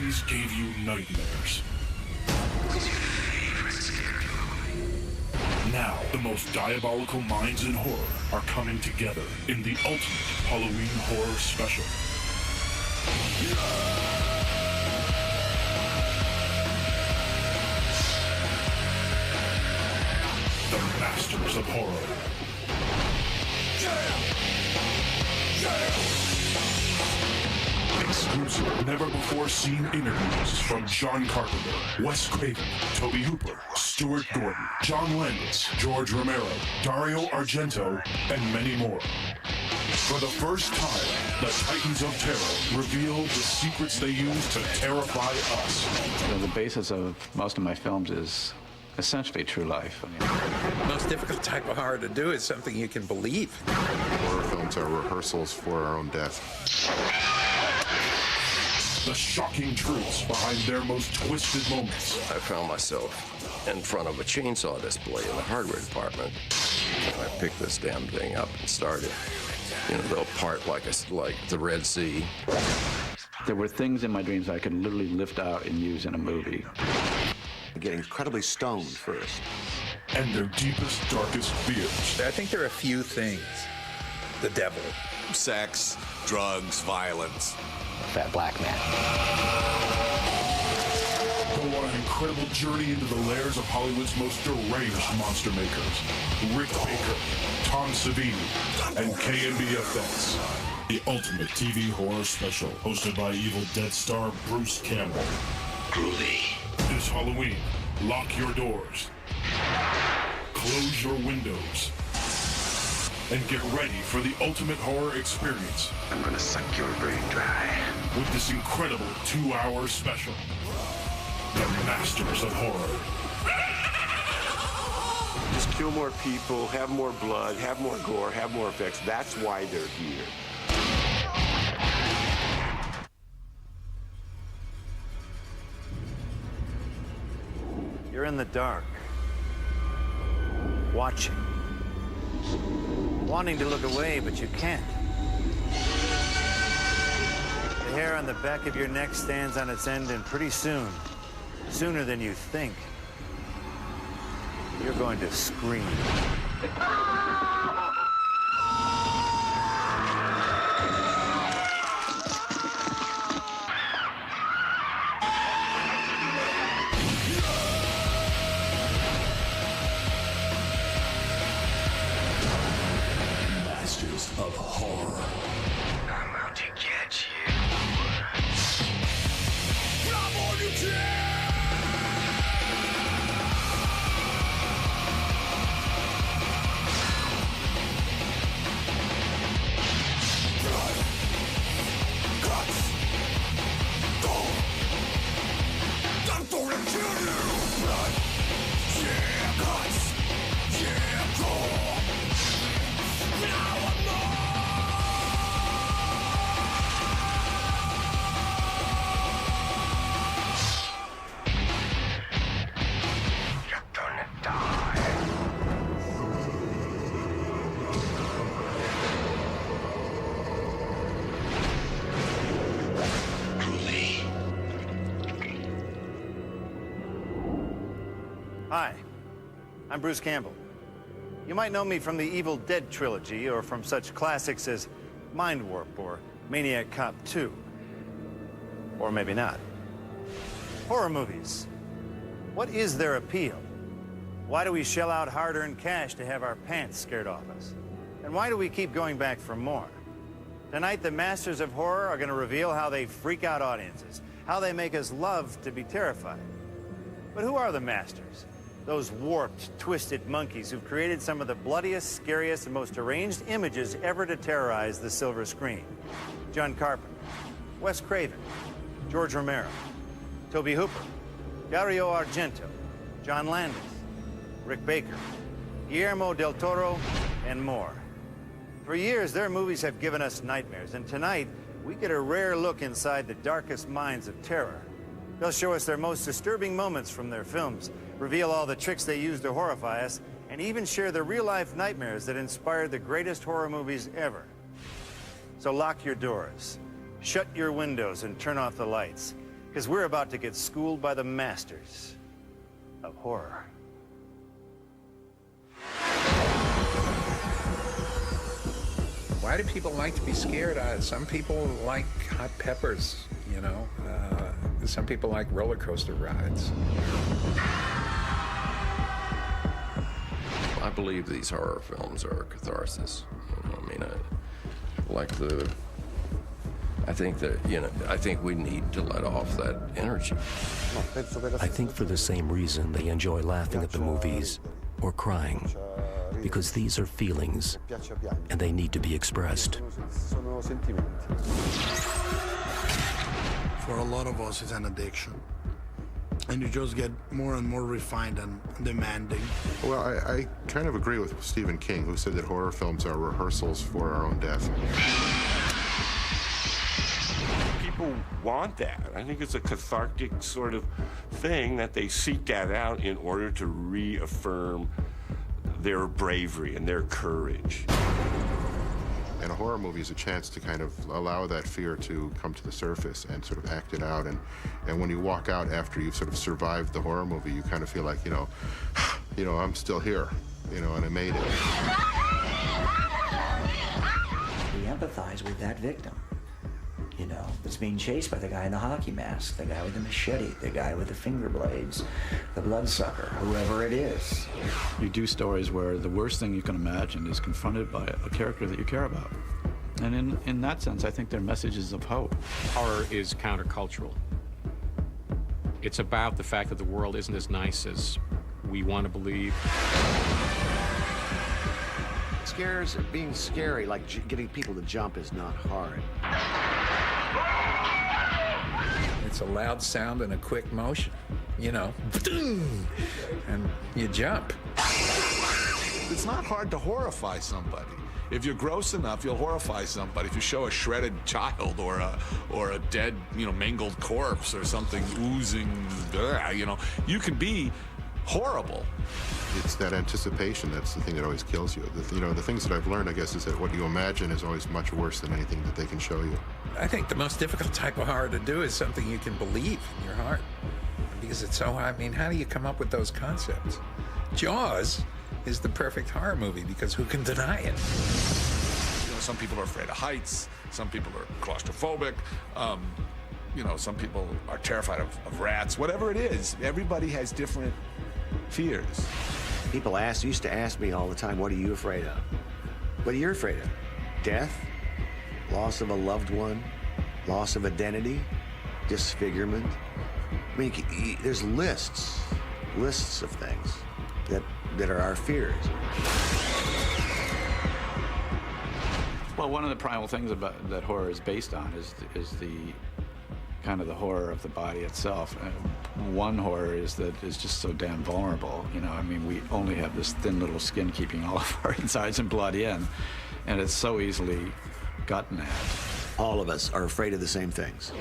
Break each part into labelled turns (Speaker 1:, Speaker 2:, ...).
Speaker 1: movies gave you nightmares. Now, the most diabolical minds in horror are coming together in the ultimate Halloween horror special. The Masters of Horror. Exclusive, never-before-seen interviews from John Carpenter, Wes Craven, Tobe Hooper, Stuart Gordon, John Landis, George Romero, Dario Argento, and many more. For the first time, the Titans of Terror reveal the secrets they use to terrify us.
Speaker 2: The basis of most of my films is essentially true life.
Speaker 3: The most difficult type of horror to do is something you can believe.
Speaker 4: Horror films are rehearsals for our own death.
Speaker 1: The shocking truths behind their most twisted moments.
Speaker 5: I found myself in front of a chainsaw display in the hardware department. And I picked this damn thing up and started. You know, they'll part like the Red Sea.
Speaker 2: There were things in my dreams I could literally lift out and use in a movie.
Speaker 6: Get incredibly stoned first.
Speaker 1: And their deepest, darkest fears.
Speaker 3: I think there are a few things. The devil.
Speaker 7: Sex, drugs, violence.
Speaker 8: Fat black man.
Speaker 1: Go on an incredible journey into the lairs of Hollywood's most deranged monster makers. Rick Baker, Tom Savini, and KNB Effects. The ultimate TV horror special, hosted by Evil Dead star Bruce Campbell.
Speaker 8: Groovy.
Speaker 1: This Halloween, lock your doors, close your windows, and get ready for the ultimate horror experience.
Speaker 8: I'm gonna suck your brain dry.
Speaker 1: With this incredible 2-hour special, The Masters of Horror.
Speaker 6: Just kill more people, have more blood, have more gore, have more effects. That's why they're here.
Speaker 9: You're in the dark, watching, wanting to look away, but you can't. The hair on the back of your neck stands on its end, and pretty soon, sooner than you think, you're going to scream.
Speaker 1: Of horror.
Speaker 8: I'm out to get you.
Speaker 1: Come on, you Blood, guts, gore. I'm gonna kill you. Blood, yeah, guts, yeah, gore. Now I'm
Speaker 9: Hi, I'm Bruce Campbell. You might know me from the Evil Dead trilogy or from such classics as Mind Warp or Maniac Cop 2. Or maybe not. Horror movies. What is their appeal? Why do we shell out hard-earned cash to have our pants scared off us? And why do we keep going back for more? Tonight, the Masters of Horror are going to reveal how they freak out audiences, how they make us love to be terrified. But who are the Masters? Those warped, twisted monkeys who've created some of the bloodiest, scariest, and most deranged images ever to terrorize the silver screen. John Carpenter, Wes Craven, George Romero, Tobe Hooper, Dario Argento, John Landis, Rick Baker, Guillermo del Toro, and more. For years, their movies have given us nightmares, and tonight, we get a rare look inside the darkest minds of terror. They'll show us their most disturbing moments from their films, reveal all the tricks they use to horrify us, and even share the real-life nightmares that inspired the greatest horror movies ever. So lock your doors, shut your windows, and turn off the lights, Because we're about to get schooled by the masters of horror.
Speaker 3: Why do people like to be scared? Some people like hot peppers, you know. Some people like roller coaster rides.
Speaker 5: I believe these horror films are a catharsis. You know, I mean, I think that, you know, I think we need to let off that energy.
Speaker 10: I think for the same reason they enjoy laughing at the movies or crying, because these are feelings and they need to be expressed.
Speaker 11: For a lot of us, it's an addiction. And you just get more and more refined and demanding.
Speaker 4: Well, I kind of agree with Stephen King, who said that horror films are rehearsals for our own death.
Speaker 6: People want that. I think it's a cathartic sort of thing that they seek that out in order to reaffirm their bravery and their courage.
Speaker 4: And a horror movie is a chance to kind of allow that fear to come to the surface and sort of act it out. And when you walk out after you've sort of survived the horror movie, you kind of feel like, you know, I'm still here, you know, and I made it.
Speaker 12: We empathize with that victim, you know, that's being chased by the guy in the hockey mask, the guy with the machete, the guy with the finger blades, the bloodsucker, whoever it is.
Speaker 2: You do stories where the worst thing you can imagine is confronted by a character that you care about. And in that sense, I think they're messages of hope.
Speaker 13: Horror is countercultural. It's about the fact that the world isn't as nice as we want to believe.
Speaker 14: Scares, being scary, like getting people to jump, is not hard.
Speaker 3: It's a loud sound and a quick motion, you know, and you jump.
Speaker 7: It's not hard to horrify somebody. If you're gross enough, you'll horrify somebody. If you show a shredded child or a dead, you know, mangled corpse or something oozing, you know, you can be horrible.
Speaker 4: It's that anticipation that's the thing that always kills you. The things that I've learned, I guess, is that what you imagine is always much worse than anything that they can show you.
Speaker 3: I think the most difficult type of horror to do is something you can believe in your heart. Because it's so, I mean, how do you come up with those concepts? Jaws is the perfect horror movie because who can deny it?
Speaker 7: You know, some people are afraid of heights. Some people are claustrophobic. You know, some people are terrified of rats. Whatever it is, everybody has different fears.
Speaker 14: People used to ask me all the time, what are you afraid of? What are you afraid of? Death? Loss of a loved one? Loss of identity? Disfigurement? I mean, there's lists of things that are our fears.
Speaker 2: Well, one of the primal things about that horror is based on is the kind of the horror of the body itself. One horror is that it's just so damn vulnerable. You know, I mean, we only have this thin little skin keeping all of our insides and blood in, and it's so easily gotten at.
Speaker 14: All of us are afraid of the same things.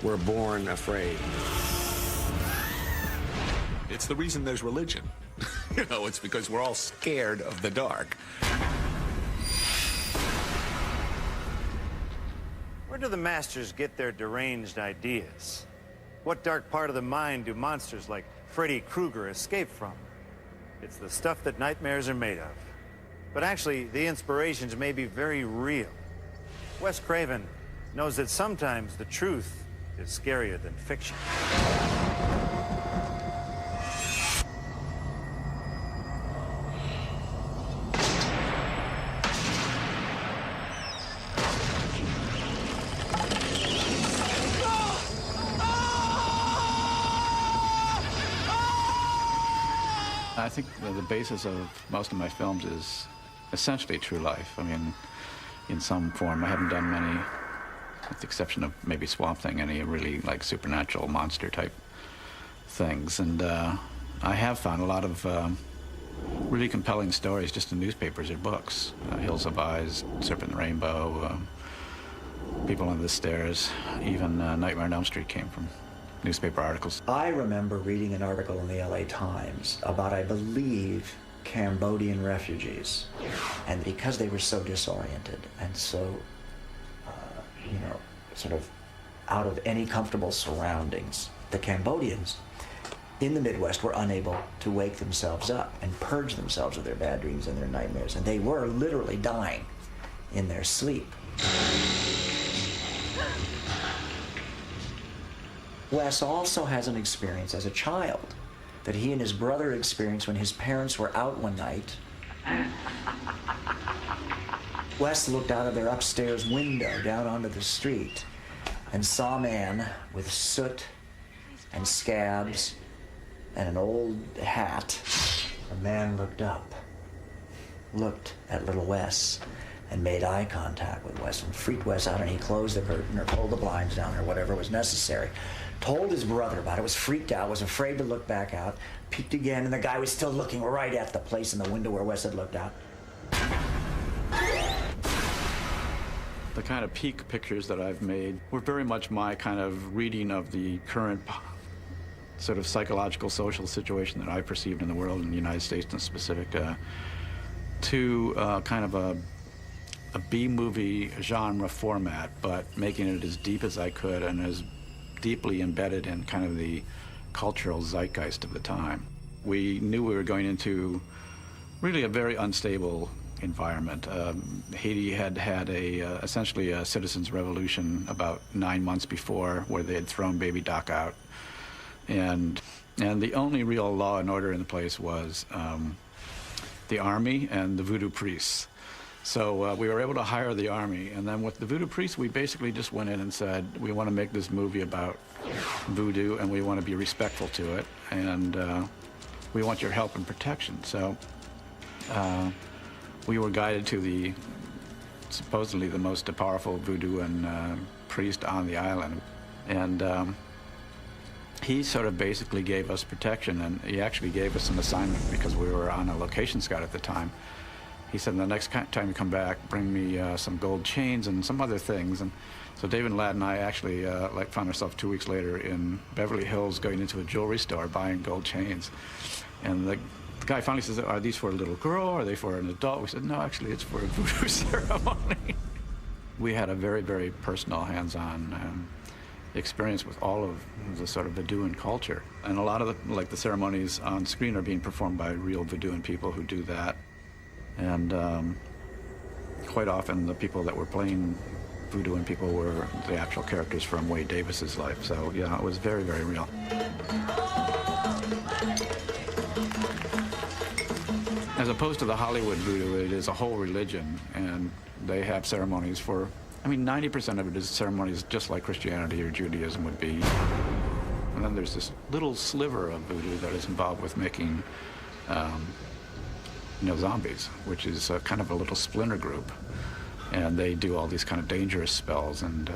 Speaker 14: We're born afraid.
Speaker 7: It's the reason there's religion. You know, it's because we're all scared of the dark.
Speaker 9: Where do the masters get their deranged ideas? What dark part of the mind do monsters like Freddy Krueger escape from? It's the stuff that nightmares are made of. But actually, the inspirations may be very real. Wes Craven knows that sometimes the truth is scarier than fiction.
Speaker 2: I think the basis of most of my films is essentially true life. I mean, in some form. I haven't done many, with the exception of maybe Swamp Thing, any really like supernatural monster type things. And I have found a lot of really compelling stories just in newspapers or books. Hills of Eyes, Serpent and the Rainbow, People Under the Stairs, even Nightmare on Elm Street came from newspaper articles.
Speaker 12: I remember reading an article in the LA Times about, I believe, Cambodian refugees. And because they were so disoriented and so, sort of out of any comfortable surroundings. The Cambodians in the Midwest were unable to wake themselves up and purge themselves of their bad dreams and their nightmares, and they were literally dying in their sleep. Wes also has an experience as a child that he and his brother experienced when his parents were out one night. Wes looked out of their upstairs window down onto the street and saw a man with soot and scabs and an old hat. The man looked up, looked at little Wes, and made eye contact with Wes and freaked Wes out, and he closed the curtain or pulled the blinds down or whatever was necessary. Told his brother about it, was freaked out, was afraid to look back out, peeked again, and the guy was still looking right at the place in the window where Wes had looked out.
Speaker 2: The kind of peak pictures that I've made were very much my kind of reading of the current sort of psychological, social situation that I perceived in the world, in the United States in specific, to kind of a B-movie genre format, but making it as deep as I could and as deeply embedded in kind of the cultural zeitgeist of the time. We knew we were going into really a very unstable environment. Haiti had had essentially a citizens' revolution about 9 months before, where they had thrown Baby Doc out. And the only real law and order in the place was the army and the voodoo priests. So we were able to hire the army, and then with the voodoo priests, we basically just went in and said, we want to make this movie about voodoo, and we want to be respectful to it, and we want your help and protection. So we were guided to the supposedly the most powerful voodoo and priest on the island, and he sort of basically gave us protection, and he actually gave us an assignment because we were on a location scout at the time. He said, the next time you come back, bring me some gold chains and some other things. And so David Ladd and I actually found ourselves 2 weeks later in Beverly Hills going into a jewelry store buying gold chains. And the guy finally says, are these for a little girl? Are they for an adult? We said, no, actually, it's for a voodoo ceremony. We had a very, very personal, hands-on experience with all of the sort of Voodooan culture. And a lot of the ceremonies on screen are being performed by real Voodooan people who do that. And quite often the people that were playing Voodooan people were the actual characters from Wade Davis's life. So yeah, it was very, very real. As opposed to the Hollywood voodoo, it is a whole religion, and they have ceremonies for, 90% of it is ceremonies just like Christianity or Judaism would be. And then there's this little sliver of voodoo that is involved with making zombies, which is kind of a little splinter group. And they do all these kind of dangerous spells and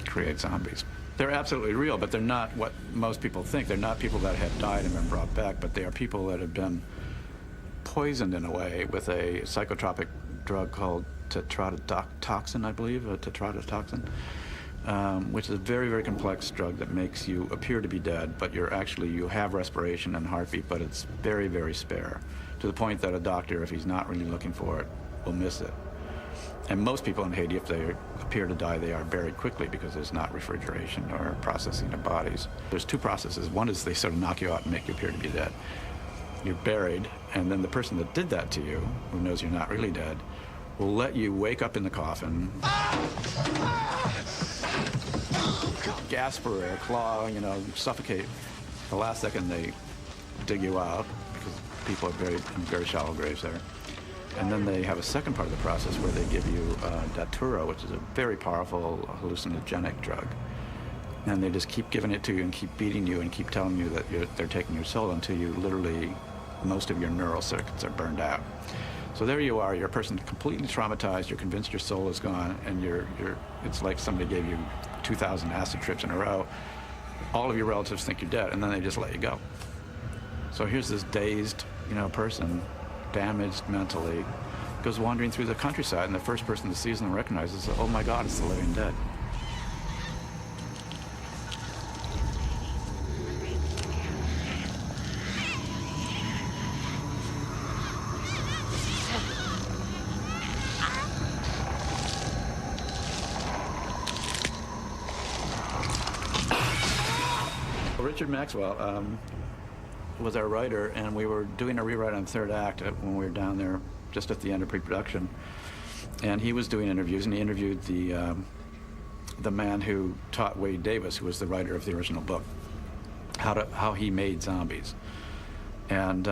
Speaker 2: create zombies. They're absolutely real, but they're not what most people think. They're not people that have died and been brought back, but they are people that have been poisoned in a way with a psychotropic drug called tetrodotoxin, I believe, tetrodotoxin, which is a very, very complex drug that makes you appear to be dead, but you have respiration and heartbeat, but it's very, very spare, to the point that a doctor, if he's not really looking for it, will miss it. And most people in Haiti, if they appear to die, they are buried quickly because there's not refrigeration or processing of bodies. There's two processes. One is they sort of knock you out and make you appear to be dead. You're buried, and then the person that did that to you, who knows you're not really dead, will let you wake up in the coffin, gasp for air, claw, suffocate. The last second they dig you out, because people are buried in very shallow graves there. And then they have a second part of the process where they give you datura, which is a very powerful hallucinogenic drug. And they just keep giving it to you and keep beating you and keep telling you that they're taking your soul until you literally, most of your neural circuits are burned out. So there you are, you're a person completely traumatized, you're convinced your soul is gone, and it's like somebody gave you 2,000 acid trips in a row. All of your relatives think you're dead, and then they just let you go. So here's this dazed, person, damaged mentally, goes wandering through the countryside, and the first person that sees them and recognizes, oh my God, it's the living dead. Richard Maxwell was our writer, and we were doing a rewrite on the third act when we were down there just at the end of pre-production. And he was doing interviews, and he interviewed the man who taught Wade Davis, who was the writer of the original book, how he made zombies. And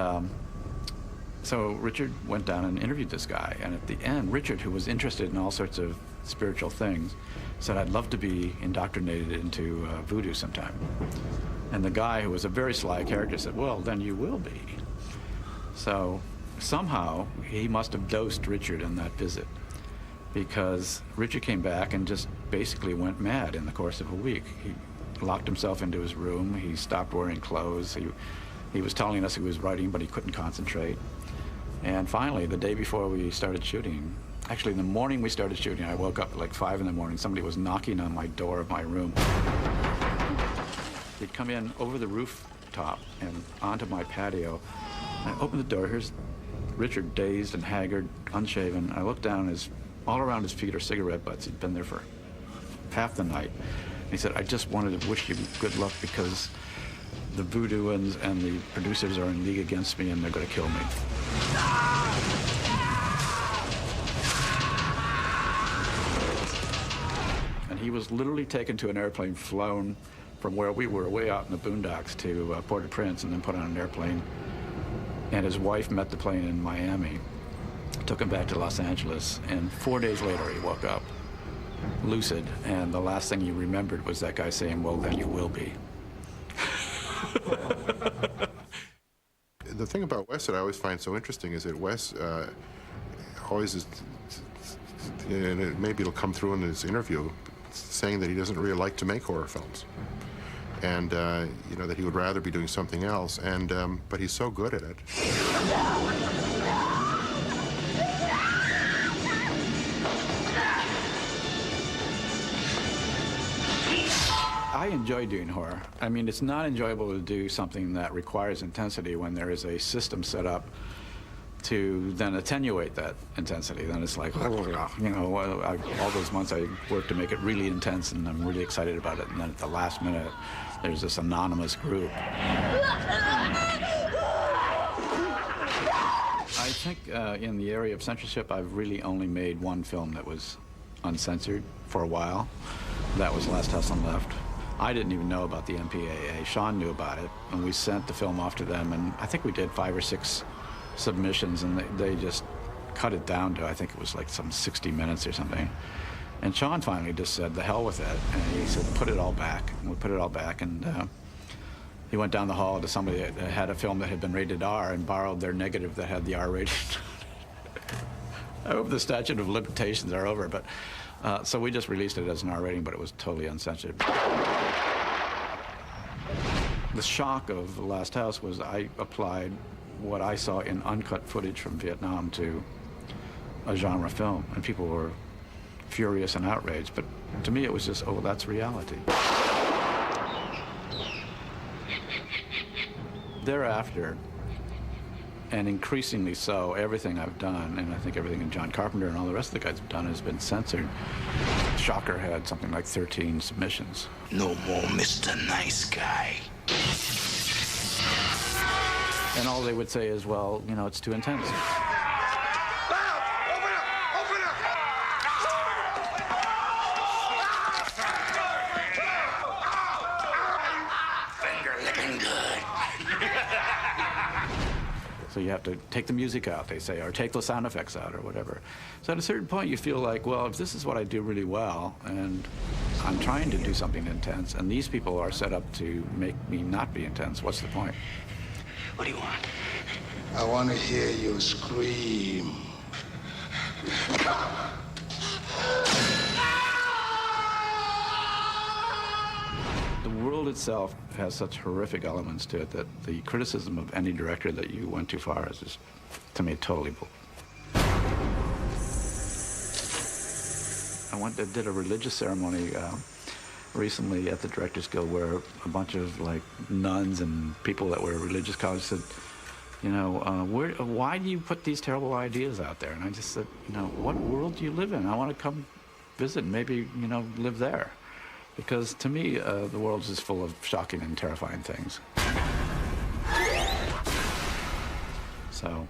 Speaker 2: so Richard went down and interviewed this guy, and at the end, Richard, who was interested in all sorts of spiritual things, said, "I'd love to be indoctrinated into voodoo sometime." And the guy, who was a very sly character, said, "Well, then you will be." So somehow he must have dosed Richard in that visit, because Richard came back and just basically went mad in the course of a week. He locked himself into his room. He stopped wearing clothes. He was telling us he was writing, but he couldn't concentrate. And finally, the day before we started shooting, actually the morning we started shooting, I woke up at like 5 in the morning. Somebody was knocking on my door of my room. They'd come in over the rooftop and onto my patio. I opened the door. Here's Richard, dazed and haggard, unshaven. I looked down, all around his feet are cigarette butts. He'd been there for half the night. And he said, "I just wanted to wish you good luck because the voodooans and the producers are in league against me and they're going to kill me." And he was literally taken to an airplane, flown from where we were, way out in the boondocks, to Port-au-Prince, and then put on an airplane. And his wife met the plane in Miami, took him back to Los Angeles, and 4 days later he woke up, lucid, and the last thing he remembered was that guy saying, "Well, then you will be."
Speaker 4: The thing about Wes that I always find so interesting is that Wes always is, and maybe it'll come through in his interview, saying that he doesn't really like to make horror films, and you know, that he would rather be doing something else, and but he's so good at it.
Speaker 2: I enjoy doing horror. I mean, it's not enjoyable to do something that requires intensity when there is a system set up to then attenuate that intensity. Then it's like, you know, all those months I worked to make it really intense, and I'm really excited about it, and then at the last minute, there's this anonymous group. I think in the area of censorship, I've really only made one film that was uncensored for a while. That was Last House on the Left. I didn't even know about the MPAA. Sean knew about it, and we sent the film off to them, and I think we did 5 or 6 submissions, and they just cut it down to, I think it was like some 60 minutes or something. And Sean finally just said, "The hell with it," and he said, "Put it all back." And we put it all back, and he went down the hall to somebody that had a film that had been rated R and borrowed their negative that had the R rating. I hope the statute of limitations are over, but so we just released it as an R rating, but it was totally uncensored. The shock of The Last House was I applied what I saw in uncut footage from Vietnam to a genre film, and people were furious and outraged, but to me it was just, oh, that's reality. Thereafter, and increasingly so, everything I've done, and I think everything that John Carpenter and all the rest of the guys have done, has been censored. Shocker had something like 13 submissions.
Speaker 8: No more Mr. Nice Guy.
Speaker 2: And all they would say is, well, you know, it's too intense. So you have to take the music out, they say, or take the sound effects out, or whatever. So at a certain point, you feel like, well, if this is what I do really well, and I'm trying to do something intense, and these people are set up to make me not be intense, what's the point?
Speaker 8: What do you want?
Speaker 15: I want to hear you scream.
Speaker 2: The world itself has such horrific elements to it that the criticism of any director that you went too far is just, to me, totally bull. I did a religious ceremony recently at the Directors Guild where a bunch of like nuns and people that were religious colleges said, you know, why do you put these terrible ideas out there? And I just said, you know, what world do you live in? I want to come visit and maybe, you know, live there. Because to me, the world is just full of shocking and terrifying things. So,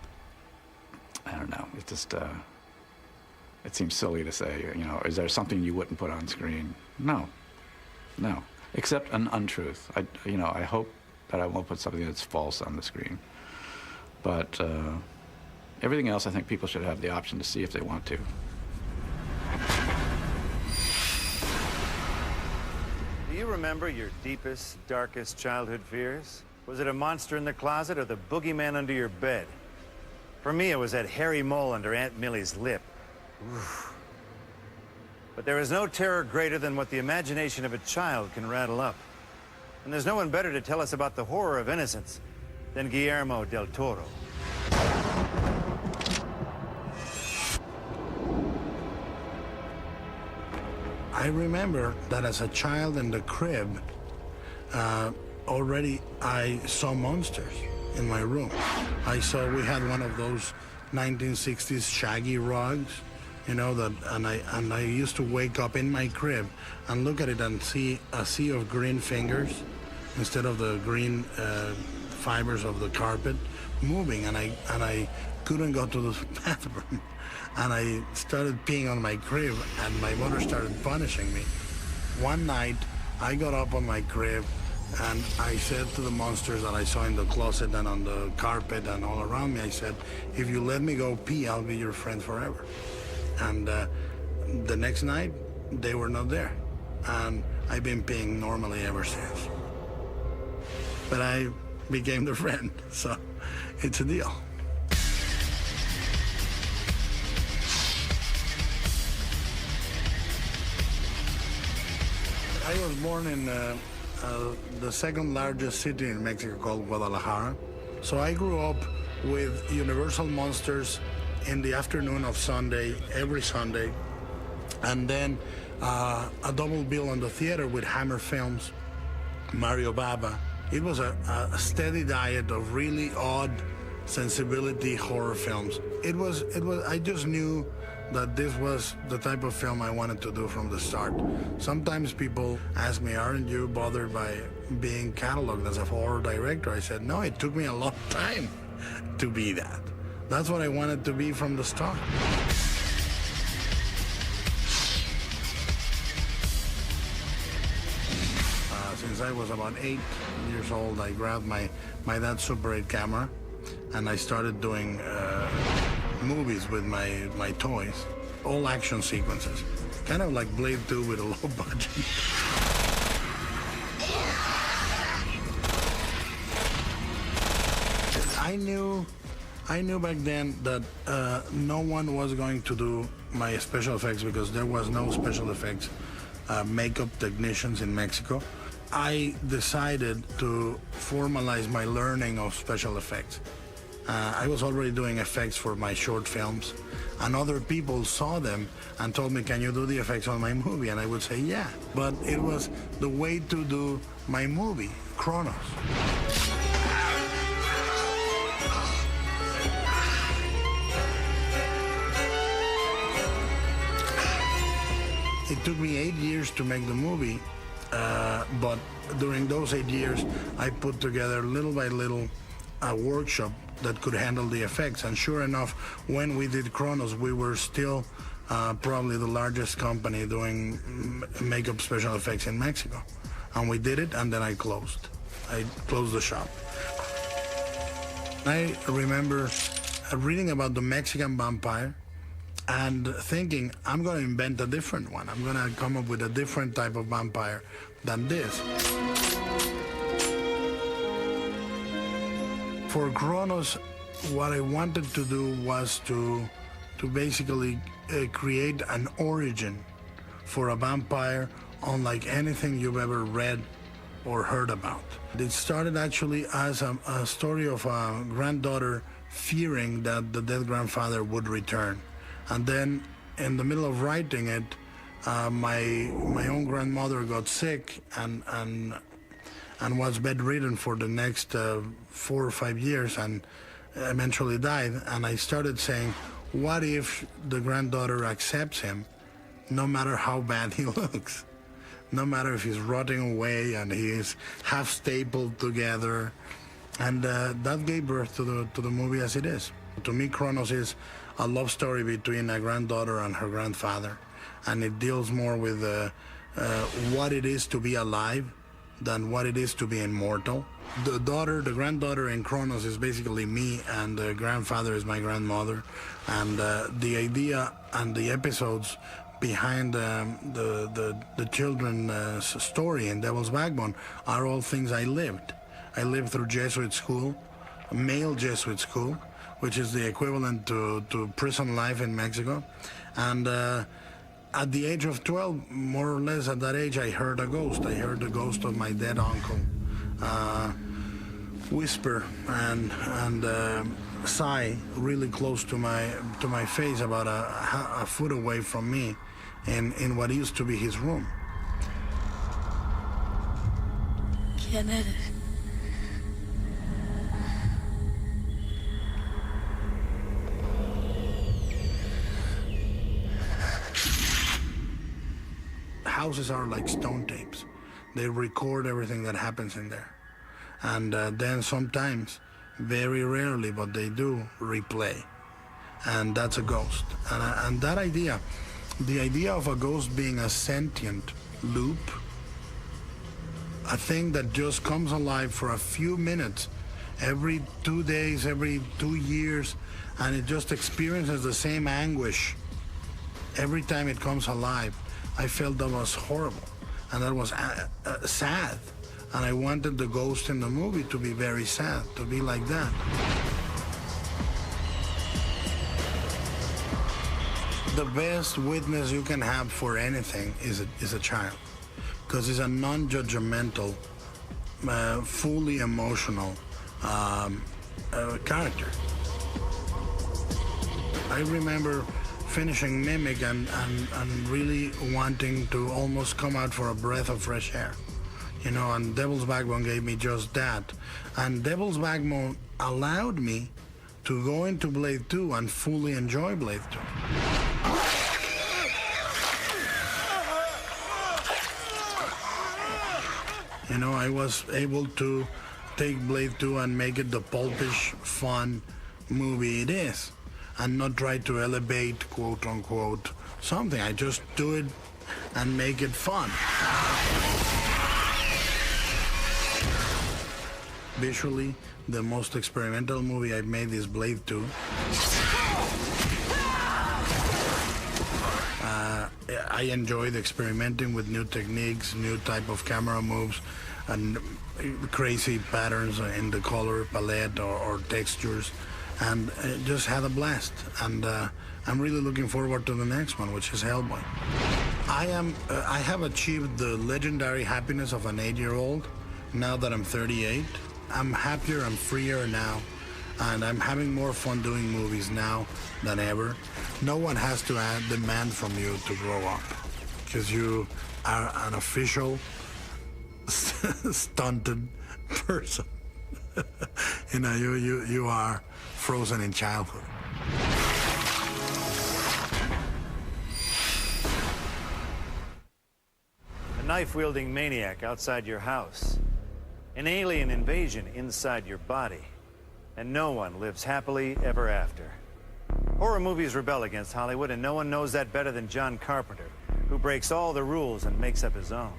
Speaker 2: I don't know, it just, it seems silly to say, you know, is there something you wouldn't put on screen? No, except an untruth. I hope that I won't put something that's false on the screen. But everything else, I think people should have the option to see if they want to.
Speaker 9: Do you remember your deepest, darkest childhood fears? Was it a monster in the closet or the boogeyman under your bed? For me, it was that hairy mole under Aunt Millie's lip. Oof. But there is no terror greater than what the imagination of a child can rattle up. And there's no one better to tell us about the horror of innocence than Guillermo del Toro.
Speaker 11: I remember that as a child in the crib, already I saw monsters in my room. We had one of those 1960s shaggy rugs, you know, and I used to wake up in my crib and look at it and see a sea of green fingers instead of the green fibers of the carpet moving, and I couldn't go to the bathroom. And I started peeing on my crib, and my mother started punishing me. One night, I got up on my crib, and I said to the monsters that I saw in the closet and on the carpet and all around me, I said, if you let me go pee, I'll be your friend forever. And the next night, they were not there. And I've been peeing normally ever since. But I became their friend, so it's a deal. I was born in the second largest city in Mexico called Guadalajara. So I grew up with Universal Monsters in the afternoon of Sunday, every Sunday. And then a double bill on the theater with Hammer Films, Mario Bava. It was a steady diet of really odd sensibility horror films. I just knew that this was the type of film I wanted to do from the start. Sometimes people ask me, aren't you bothered by being cataloged as a horror director? I said, no, it took me a long time to be that. That's what I wanted to be from the start. Since I was about 8 years old, I grabbed my dad's Super 8 camera, and I started doing movies with my toys, all action sequences, kind of like Blade 2 with a low budget. I knew back then that no one was going to do my special effects because there was no special effects makeup technicians in Mexico. I decided to formalize my learning of special effects. I was already doing effects for my short films, and other people saw them and told me, can you do the effects on my movie? And I would say, yeah. But it was the way to do my movie, Kronos. It took me 8 years to make the movie, but during those 8 years, I put together little by little a workshop that could handle the effects. And sure enough, when we did Kronos, we were still probably the largest company doing makeup special effects in Mexico. And we did it, and then I closed. I closed the shop. I remember reading about the Mexican vampire and thinking, I'm going to invent a different one. I'm going to come up with a different type of vampire than this. For Kronos, what I wanted to do was to basically create an origin for a vampire unlike anything you've ever read or heard about. It started actually as a story of a granddaughter fearing that the dead grandfather would return. And then in the middle of writing it, my own grandmother got sick and was bedridden for the next 4 or 5 years and eventually died. And I started saying, what if the granddaughter accepts him no matter how bad he looks? no matter if he's rotting away and he is half stapled together. And that gave birth to the movie as it is. To me, Cronos is a love story between a granddaughter and her grandfather, and it deals more with what it is to be alive than what it is to be immortal. The granddaughter in Cronos is basically me, and the grandfather is my grandmother. And the idea and the episodes behind the children's story in Devil's Backbone are all things I lived. I lived through Jesuit school, a male Jesuit school, which is the equivalent to prison life in Mexico. And at the age of 12, more or less at that age, I heard a ghost. I heard the ghost of my dead uncle whisper and sigh really close to my face, about a foot away from me, in what used to be his room.
Speaker 16: ¿Quién eres?
Speaker 11: Houses are like stone tapes. They record everything that happens in there. And then sometimes, very rarely, but they do, replay. And that's a ghost. And that idea, the idea of a ghost being a sentient loop, a thing that just comes alive for a few minutes, every 2 days, every 2 years, and it just experiences the same anguish every time it comes alive. I felt that was horrible, and that was sad. And I wanted the ghost in the movie to be very sad, to be like that. The best witness you can have for anything is a child, because it's a non-judgmental, fully emotional character. I remember finishing Mimic and really wanting to almost come out for a breath of fresh air. You know, and Devil's Backbone gave me just that. And Devil's Backbone allowed me to go into Blade 2 and fully enjoy Blade 2. You know, I was able to take Blade 2 and make it the pulpish, fun movie it is, and not try to elevate, quote unquote, something. I just do it and make it fun. Visually, the most experimental movie I've made is Blade 2. I enjoyed experimenting with new techniques, new type of camera moves, and crazy patterns in the color palette or textures, and just had a blast. And I'm really looking forward to the next one, which is Hellboy. I have achieved the legendary happiness of an 8-year-old now that I'm 38. I'm happier, I'm freer now, and I'm having more fun doing movies now than ever. No one has to demand from you to grow up, because you are an official stunted person. You know, you are frozen in childhood.
Speaker 9: A knife-wielding maniac outside your house. An alien invasion inside your body. And no one lives happily ever after. Horror movies rebel against Hollywood, and no one knows that better than John Carpenter, who breaks all the rules and makes up his own.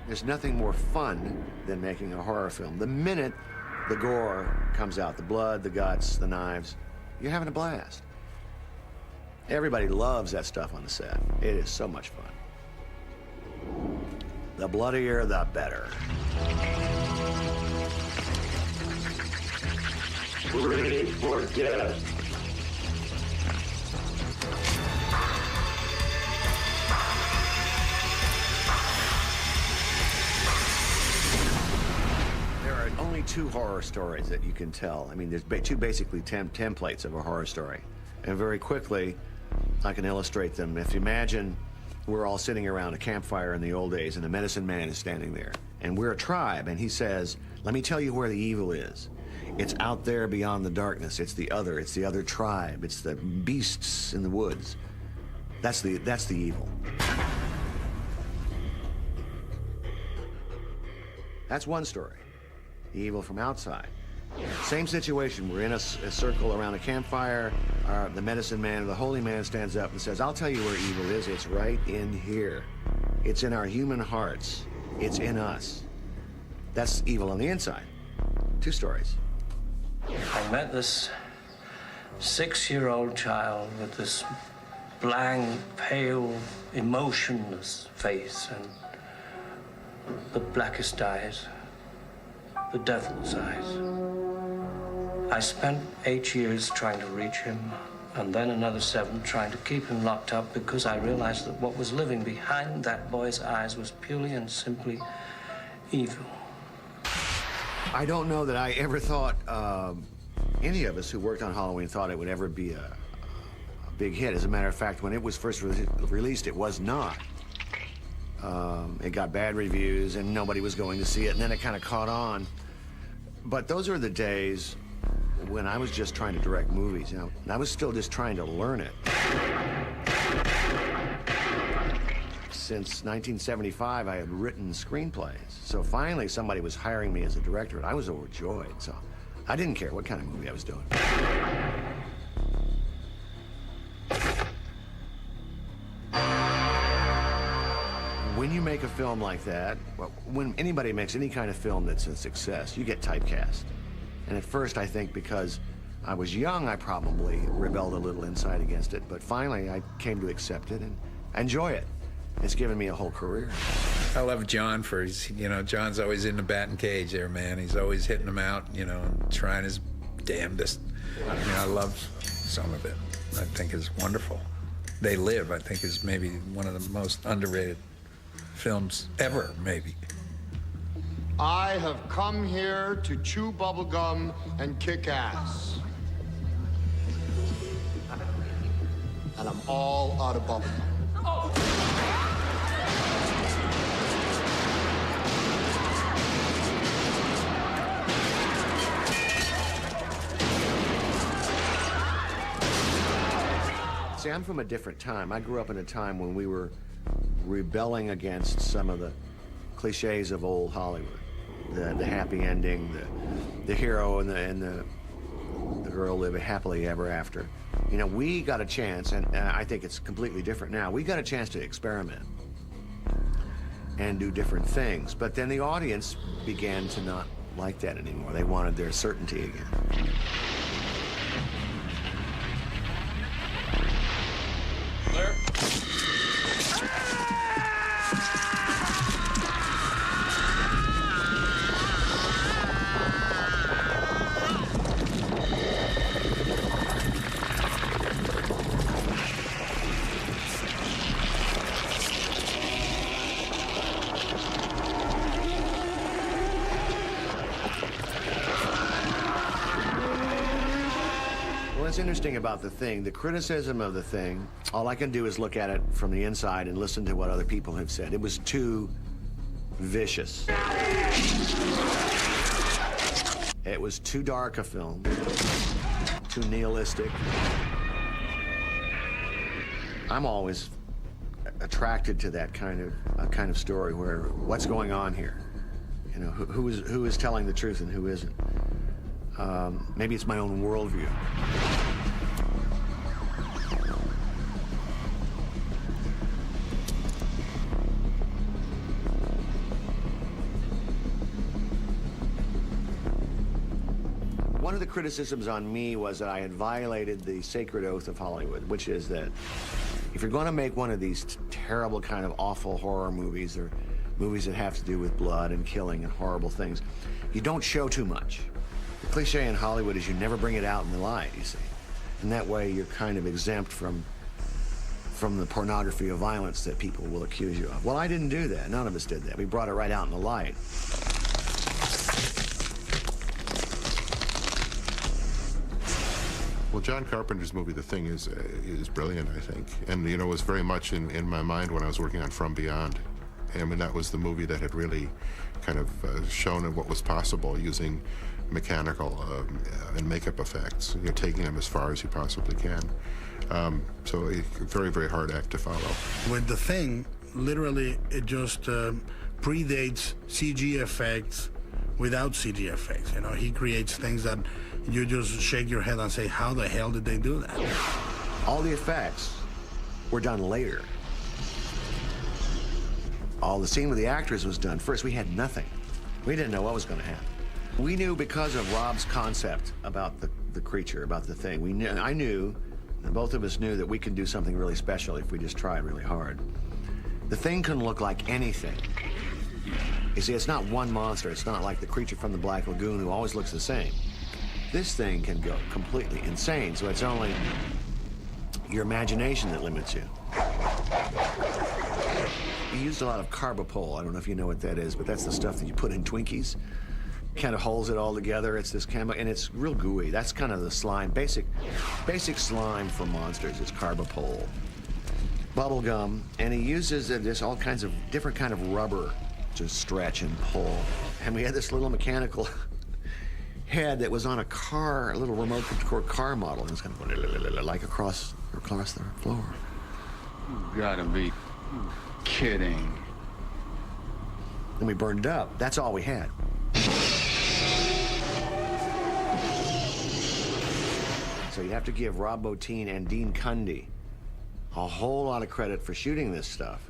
Speaker 14: There's nothing more fun than making a horror film. The minute the gore comes out, the blood, the guts, the knives, you're having a blast. Everybody loves that stuff on the set. It is so much fun. The bloodier, the better.
Speaker 15: Ready for death.
Speaker 14: There are only 2 horror stories that you can tell. I mean, there's 2 basically templates of a horror story. And very quickly, I can illustrate them. If you imagine we're all sitting around a campfire in the old days, and the medicine man is standing there. And we're a tribe, and he says, let me tell you where the evil is. It's out there beyond the darkness. It's the other tribe. It's the beasts in the woods. That's the evil. That's one story. The evil from outside. Same situation. We're in a circle around a campfire. The medicine man or the holy man stands up and says, I'll tell you where evil is. It's right in here. It's in our human hearts. It's in us. That's evil on the inside. Two stories.
Speaker 17: I met this 6-year-old child with this blank, pale, emotionless face and the blackest eyes, the devil's eyes. I spent 8 years trying to reach him, and then another 7 trying to keep him locked up because I realized that what was living behind that boy's eyes was purely and simply evil.
Speaker 14: I don't know that I ever thought any of us who worked on Halloween thought it would ever be a big hit. As a matter of fact, when it was first released, it was not. It got bad reviews and nobody was going to see it, and then it kind of caught on. But those are the days when I was just trying to direct movies, you know, and I was still just trying to learn it. Since 1975, I had written screenplays. So finally, somebody was hiring me as a director, and I was overjoyed. So I didn't care what kind of movie I was doing. When you make a film like that, well, when anybody makes any kind of film that's a success, you get typecast. And at first, I think because I was young, I probably rebelled a little inside against it. But finally, I came to accept it and enjoy it. It's given me a whole career.
Speaker 3: I love John for his, you know, John's always in the batting cage there, man. He's always hitting them out, you know, and trying his damnedest. I mean, I love some of it. I think it's wonderful. They Live, I think, is maybe one of the most underrated films ever, maybe.
Speaker 15: I have come here to chew bubblegum and kick ass. And I'm all out of bubblegum.
Speaker 14: See, I'm from a different time. I grew up in a time when we were rebelling against some of the cliches of old Hollywood. The happy ending, the hero and the girl live happily ever after. You know, we got a chance, and I think it's completely different now. We got a chance to experiment and do different things. But then the audience began to not like that anymore. They wanted their certainty again.
Speaker 17: Clear.
Speaker 14: What's interesting about The Thing, the criticism of The Thing, all I can do is look at it from the inside and listen to what other people have said. It was too vicious. It was too dark a film, too nihilistic. I'm always attracted to that kind of story where what's going on here? You know, who is telling the truth and who isn't? Maybe it's my own worldview. One of the criticisms on me was that I had violated the sacred oath of Hollywood, which is that if you're going to make one of these terrible kind of awful horror movies or movies that have to do with blood and killing and horrible things, you don't show too much. The cliche in Hollywood is you never bring it out in the light, you see. And that way you're kind of exempt from the pornography of violence that people will accuse you of. Well, I didn't do that. None of us did that. We brought it right out in the light.
Speaker 4: Well, John Carpenter's movie, The Thing, is brilliant, I think. And, you know, it was very much in my mind when I was working on From Beyond. I mean, that was the movie that had really kind of shown what was possible using mechanical and makeup effects, you know, taking them as far as you possibly can. So a very, very hard act to follow.
Speaker 11: With The Thing, literally, it just predates CG effects without CG effects. You know, he creates things that you just shake your head and say, how the hell did they do that?
Speaker 14: All the effects were done later. All the scene with the actors was done first. We had nothing. We didn't know what was going to happen. We knew because of Rob's concept about the creature, about the thing. We knew, I knew, and both of us knew that we could do something really special if we just tried really hard. The thing couldn't look like anything. You see, it's not one monster. It's not like the creature from the Black Lagoon who always looks the same. This thing can go completely insane, so it's only your imagination that limits you. We used a lot of carbopol. I don't know if you know what that is, but that's the stuff that you put in Twinkies. Kind of holds it all together. It's this chemical, and it's real gooey. That's kind of the slime. Basic slime for monsters is carbopol. Bubble gum, and he uses this all kinds of different kind of rubber to stretch and pull. And we had this little mechanical head that was on a car, a little remote control car model, and it was kind of like across the floor.
Speaker 18: You gotta be kidding.
Speaker 14: And we burned it up. That's all we had. So you have to give Rob Bottin and Dean Cundy a whole lot of credit for shooting this stuff.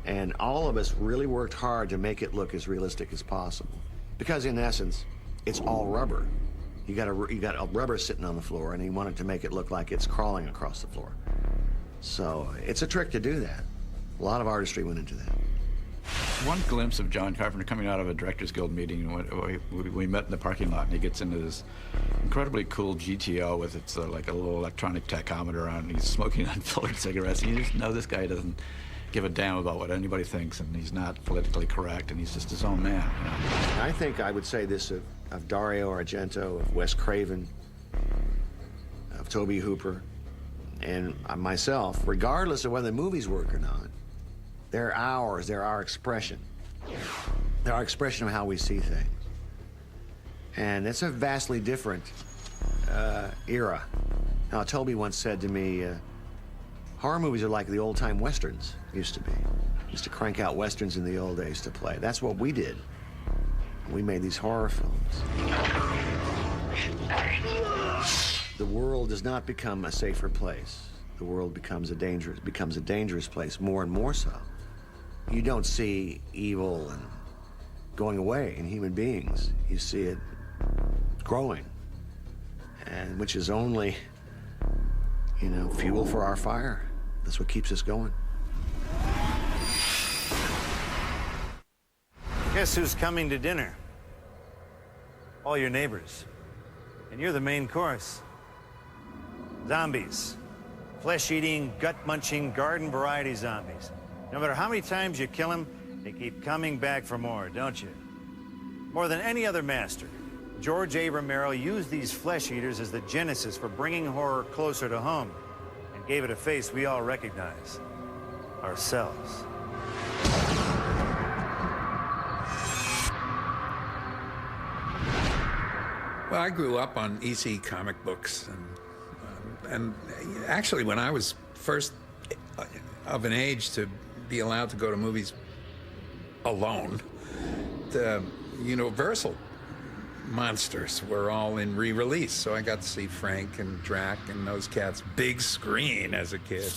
Speaker 14: And all of us really worked hard to make it look as realistic as possible. Because in essence, it's all rubber. You got a rubber sitting on the floor, and you wanted to make it look like it's crawling across the floor. So it's a trick to do that. A lot of artistry went into that.
Speaker 2: One glimpse of John Carpenter coming out of a Directors Guild meeting, we met in the parking lot, and he gets into this incredibly cool GTO with its like a little electronic tachometer on, and he's smoking unfiltered cigarettes, and you just know this guy doesn't give a damn about what anybody thinks, and he's not politically correct, and he's just his own man. You know?
Speaker 14: I think I would say this of Dario Argento, of Wes Craven, of Tobe Hooper, and myself, regardless of whether the movies work or not. They're ours, they're our expression. They're our expression of how we see things. And it's a vastly different era. Now, Toby once said to me, horror movies are like the old-time Westerns used to be. Used to crank out Westerns in the old days to play. That's what we did. We made these horror films. The world does not become a safer place. The world becomes a dangerous place, more and more so. You don't see evil and going away in human beings. You see it growing, and which is only, you know, fuel for our fire. That's what keeps us going.
Speaker 9: Guess who's coming to dinner? All your neighbors. And you're the main course. Zombies. Flesh-eating, gut-munching, garden-variety zombies. No matter how many times you kill them, they keep coming back for more, don't you? More than any other master, George A. Romero used these flesh-eaters as the genesis for bringing horror closer to home and gave it a face we all recognize. Ourselves.
Speaker 3: Well, I grew up on EC comic books, and actually when I was first of an age to be allowed to go to movies alone, the Universal monsters were all in re-release, so I got to see Frank and Drac and those cats big screen as a kid.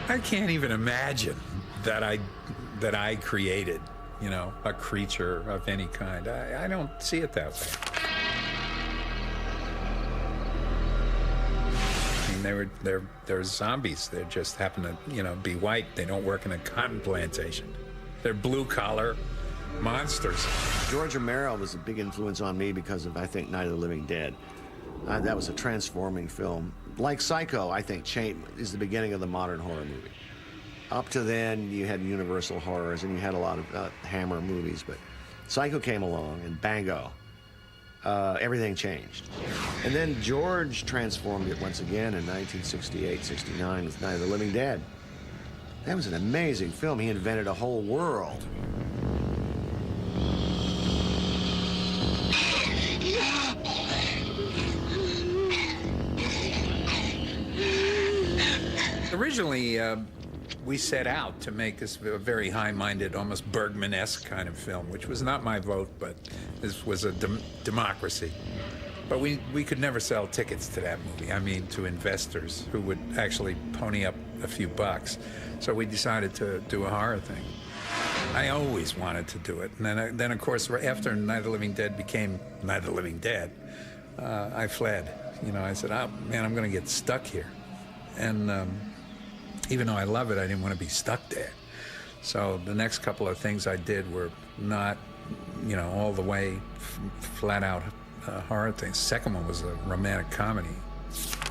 Speaker 3: I can't even imagine that I created, you know, a creature of any kind. I don't see it that way. I mean, they're zombies. They just happen to, you know, be white. They don't work in a cotton plantation. They're blue-collar monsters.
Speaker 14: George Romero was a big influence on me because of, I think, Night of the Living Dead. That was a transforming film. Like Psycho, I think, is the beginning of the modern horror movie. Up to then, you had Universal horrors, and you had a lot of Hammer movies, but Psycho came along, and bango, everything changed. And then George transformed it once again in 1968, 69 with Night of the Living Dead. That was an amazing film. He invented a whole world.
Speaker 3: Originally, we set out to make this a very high-minded, almost Bergman-esque kind of film, which was not my vote, but this was a democracy. But we could never sell tickets to that movie, I mean, to investors who would actually pony up a few bucks. So we decided to do a horror thing. I always wanted to do it. And then of course, after Night of the Living Dead became Night of the Living Dead, I fled. You know, I said, oh, man, I'm going to get stuck here. And even though I love it, I didn't want to be stuck there. So the next couple of things I did were not, you know, all the way flat out horror things. Second one was a romantic comedy.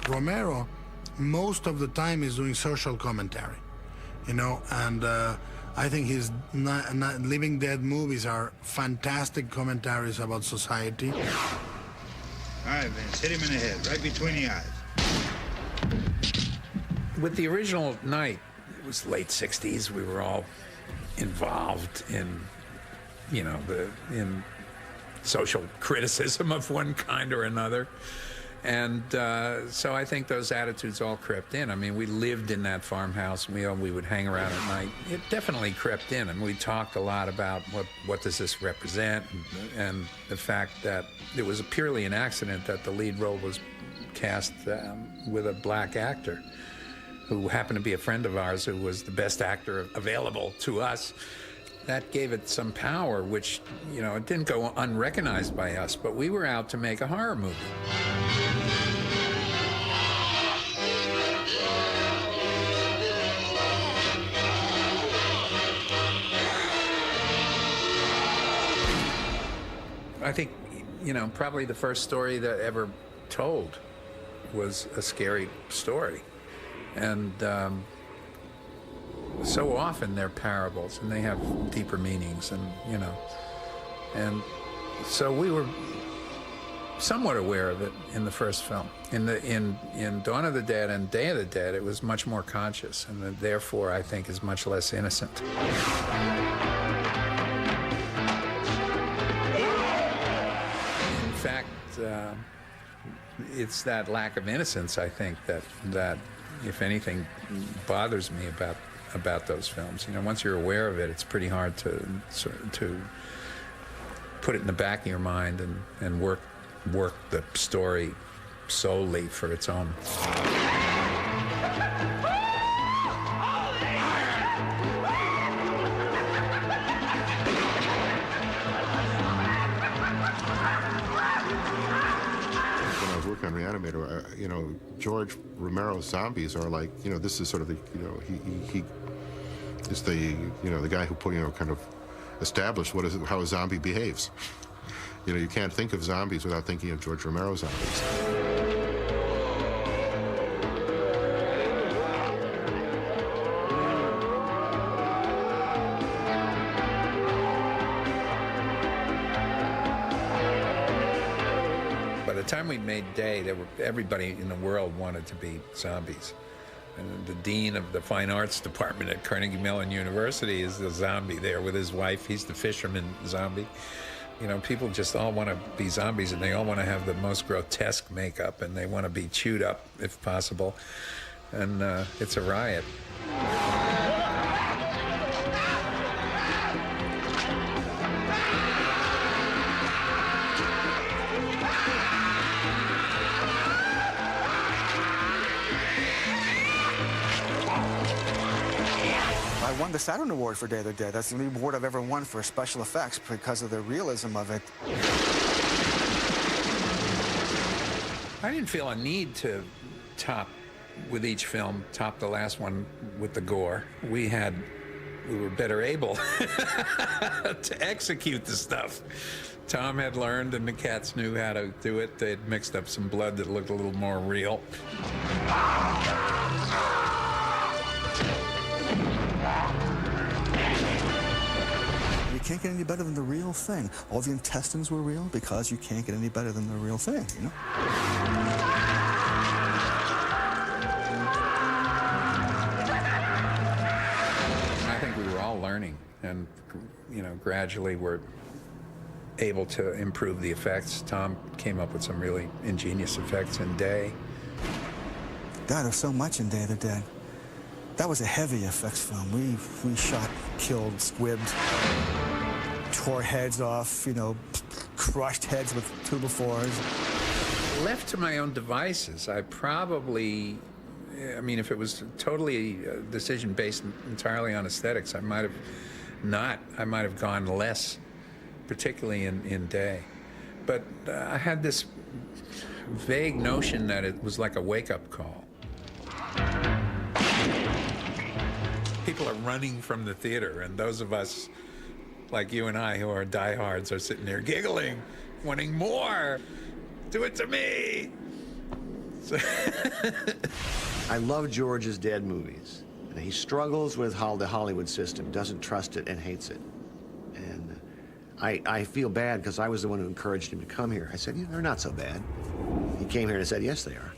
Speaker 11: Romero, most of the time, is doing social commentary, you know, and I think his Living Dead movies are fantastic commentaries about society.
Speaker 19: All right, Vince, hit him in the head, right between the eyes.
Speaker 3: With the original Night, it was late 60s. We were all involved in, you know, in social criticism of one kind or another. And so I think those attitudes all crept in. I mean, we lived in that farmhouse. We would hang around at night. It definitely crept in, and we talked a lot about what does this represent, and the fact that it was purely an accident that the lead role was cast with a black actor who happened to be a friend of ours who was the best actor available to us. That gave it some power, which, you know, it didn't go unrecognized by us, but we were out to make a horror movie. I think, you know, probably the first story that ever told was a scary story. And so often they're parables, and they have deeper meanings, and, you know. And so we were somewhat aware of it in the first film. In Dawn of the Dead and Day of the Dead, it was much more conscious, and therefore, I think, is much less innocent. In fact, it's that lack of innocence, I think, that if anything, bothers me about those films. You know, once you're aware of it, it's pretty hard to put it in the back of your mind and work the story solely for its own.
Speaker 4: On Reanimator, you know, George Romero's zombies are like, you know, this is sort of the, you know, he is the, you know, the guy who put, you know, kind of established how a zombie behaves. You know, you can't think of zombies without thinking of George Romero's zombies.
Speaker 3: By the time we made Day, everybody in the world wanted to be zombies. And the dean of the fine arts department at Carnegie Mellon University is the zombie there with his wife. He's the fisherman zombie. You know, people just all want to be zombies, and they all want to have the most grotesque makeup, and they want to be chewed up if possible. And it's a riot.
Speaker 20: I won the Saturn Award for Day of the Dead. That's the only award I've ever won for special effects because of the realism of it.
Speaker 3: I didn't feel a need to top, with each film, top the last one with the gore. We were better able to execute the stuff. Tom had learned, and the cats knew how to do it. They'd mixed up some blood that looked a little more real.
Speaker 20: You can't get any better than the real thing. All the intestines were real because you can't get any better than the real thing, you know?
Speaker 3: I think we were all learning, and, you know, gradually we're able to improve the effects. Tom came up with some really ingenious effects in Day.
Speaker 20: God, there's so much in Day of the Dead. That was a heavy effects film. We shot, killed, squibbed, tore heads off, you know, crushed heads with 2x4s.
Speaker 3: Left to my own devices, I probably, I mean, if it was totally a decision based entirely on aesthetics, I might have gone less, particularly in Day. But I had this vague notion that it was like a wake-up call. People are running from the theater, and those of us like you and I who are diehards are sitting there giggling, wanting more. Do it to me.
Speaker 14: I love George's Dead movies. He struggles with how the Hollywood system doesn't trust it and hates it. And I feel bad because I was the one who encouraged him to come here. I said, yeah, they're not so bad. He came here and said, yes, they are.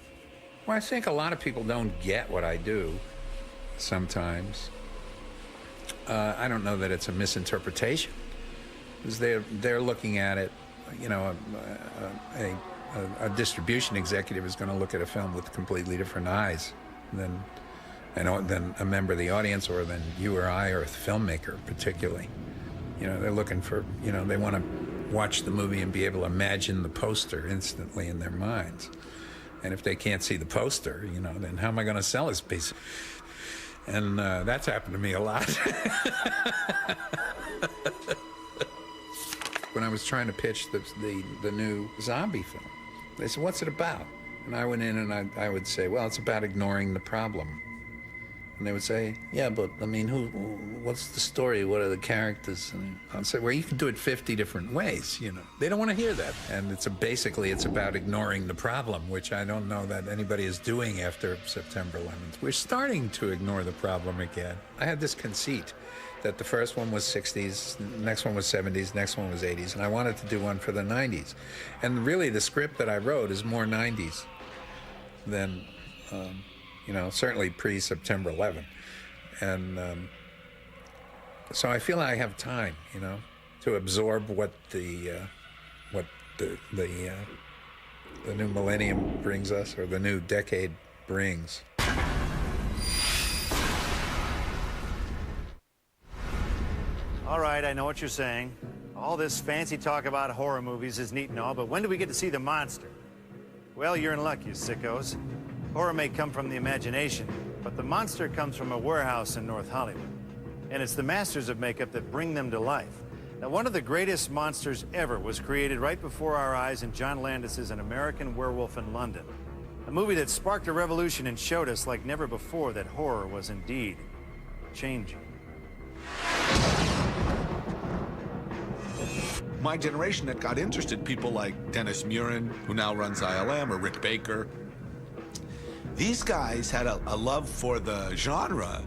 Speaker 3: Well, I think a lot of people don't get what I do sometimes. I don't know that it's a misinterpretation, because they're looking at it, you know, a distribution executive is going to look at a film with completely different eyes than a member of the audience, or than you or I, or a filmmaker particularly. You know, they're looking for, you know, they want to watch the movie and be able to imagine the poster instantly in their minds. And if they can't see the poster, you know, then how am I going to sell this piece? And that's happened to me a lot. When I was trying to pitch the new zombie film, they said, what's it about? And I went in and I would say, well, it's about ignoring the problem. And they would say, yeah, but, I mean, what's the story? What are the characters? And I'd say, well, you can do it 50 different ways, you know. They don't want to hear that. And basically it's about ignoring the problem, which I don't know that anybody is doing after September 11th. We're starting to ignore the problem again. I had this conceit that the first one was 60s, the next one was 70s, the next one was 80s, and I wanted to do one for the 90s. And really, the script that I wrote is more 90s than, you know, certainly pre-September 11. And so I feel I have time, you know, to absorb what the new millennium brings us, or the new decade brings.
Speaker 9: All right, I know what you're saying. All this fancy talk about horror movies is neat and all, but when do we get to see the monster? Well, you're in luck, you sickos. Horror may come from the imagination, but the monster comes from a warehouse in North Hollywood. And it's the masters of makeup that bring them to life. Now, one of the greatest monsters ever was created right before our eyes in John Landis's An American Werewolf in London. A movie that sparked a revolution and showed us like never before that horror was indeed changing.
Speaker 7: My generation that got interested, people like Dennis Murin, who now runs ILM, or Rick Baker, these guys had a love for the genre,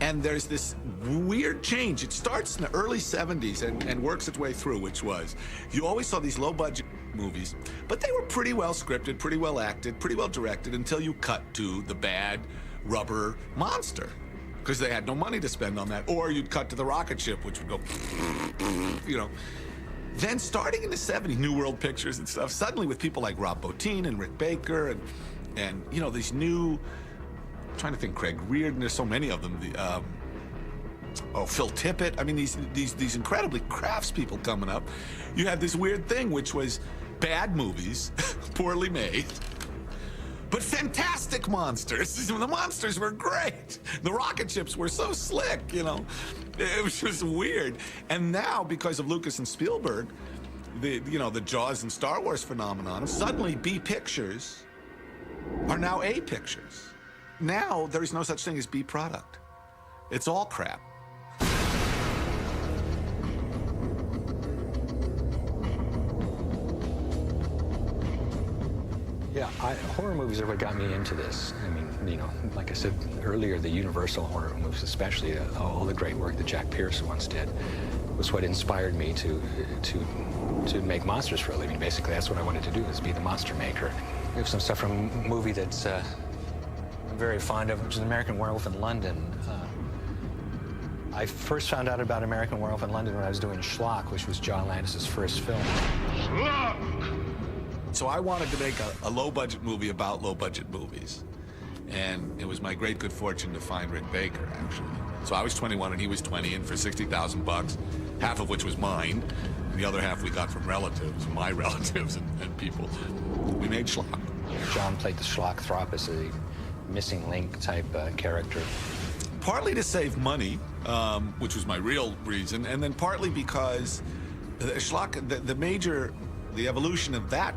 Speaker 7: and there's this weird change. It starts in the early 70s and works its way through, which was, you always saw these low-budget movies, but they were pretty well scripted, pretty well acted, pretty well directed, until you cut to the bad rubber monster, because they had no money to spend on that. Or you'd cut to the rocket ship, which would go, you know. Then starting in the 70s, New World Pictures and stuff, suddenly with people like Rob Bottin and Rick Baker and you know, these new, I'm trying to think, Craig Reardon, there's so many of them, Phil Tippett, I mean, these incredibly craftspeople coming up. You had this weird thing, which was bad movies, poorly made, but fantastic monsters. The monsters were great. The rocket ships were so slick, you know. It was just weird. And now, because of Lucas and Spielberg, the Jaws and Star Wars phenomenon, suddenly B pictures are now A pictures. Now, there is no such thing as B product. It's all crap.
Speaker 21: Yeah, horror movies are what got me into this. I mean, you know, like I said earlier, the Universal horror movies, especially all the great work that Jack Pierce once did, was what inspired me to make monsters for a living. Basically, that's what I wanted to do, is be the monster maker. We have some stuff from a movie that's I'm very fond of, which is American Werewolf in London. I first found out about American Werewolf in London when I was doing Schlock, which was John Landis' first film.
Speaker 7: So I wanted to make a low-budget movie about low-budget movies. And it was my great good fortune to find Rick Baker, actually. So I was 21 and he was 20, and for $60,000, half of which was mine, and the other half we got from relatives, my relatives and people, we made Schlock.
Speaker 21: John played the Schlock-thropist, a missing link type character.
Speaker 7: Partly to save money, which was my real reason, and then partly because Schlock, the evolution of that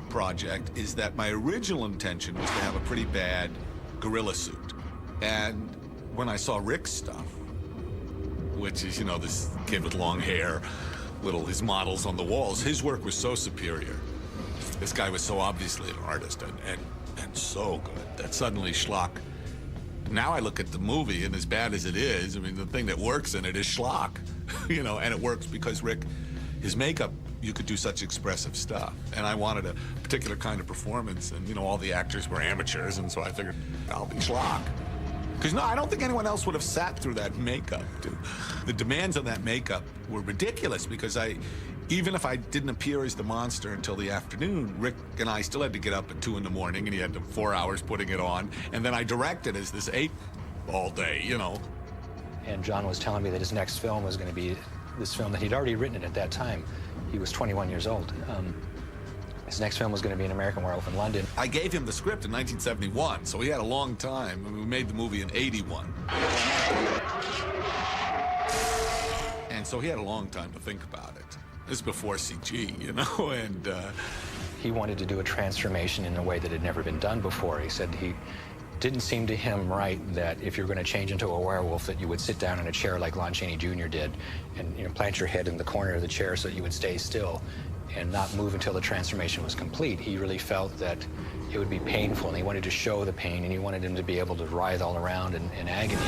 Speaker 7: project is that my original intention was to have a pretty bad gorilla suit. And when I saw Rick's stuff, which is, you know, this kid with long hair, his models on the walls, his work was so superior. This guy was so obviously an artist and so good that suddenly Schlock, now I look at the movie, and as bad as it is, I mean, the thing that works in it is Schlock, you know, and it works because Rick, his makeup, you could do such expressive stuff. And I wanted a particular kind of performance, and, you know, all the actors were amateurs, and so I figured, I'll be Schlock. Because, no, I don't think anyone else would have sat through that makeup, dude. The demands on that makeup were ridiculous, because even if I didn't appear as the monster until the afternoon, Rick and I still had to get up at 2 in the morning, and he had 4 hours putting it on, and then I directed as this ape all day, you know.
Speaker 21: And John was telling me that his next film was going to be this film that he'd already written at that time. He was 21 years old. His next film was going to be an American Werewolf in London.
Speaker 7: I gave him the script in 1971, so he had a long time. I mean, we made the movie in 81. And so he had a long time to think about it. This is before CG, you know, and...
Speaker 21: He wanted to do a transformation in a way that had never been done before. He said he didn't seem to him right that if you're going to change into a werewolf, that you would sit down in a chair like Lon Chaney Jr. did and, you know, plant your head in the corner of the chair so that you would stay still and not move until the transformation was complete. He really felt that it would be painful, and he wanted to show the pain, and he wanted him to be able to writhe all around in agony.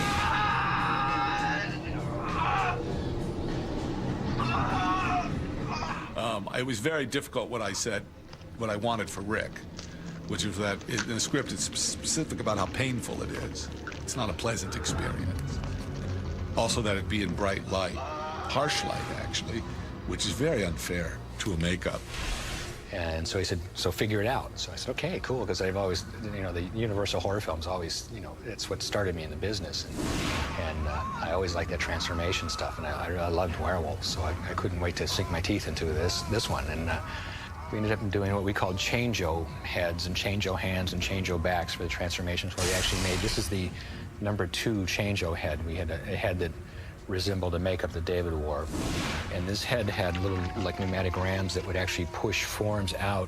Speaker 7: It was very difficult what I said, what I wanted for Rick, which was that in the script it's specific about how painful it is. It's not a pleasant experience. Also that it be in bright light, harsh light actually, which is very unfair to a makeup.
Speaker 21: And so he said, so figure it out. So I said, okay, cool, because I've always, you know, the Universal horror films always, you know, it's what started me in the business. And I always liked that transformation stuff, and I loved werewolves, so I couldn't wait to sink my teeth into this one. And we ended up doing what we called change-o heads and change-o hands and change-o backs for the transformations, where we actually made, this is the #2 change-o head. We had a head that resembled a makeup that David wore. And this head had little, like, pneumatic rams that would actually push forms out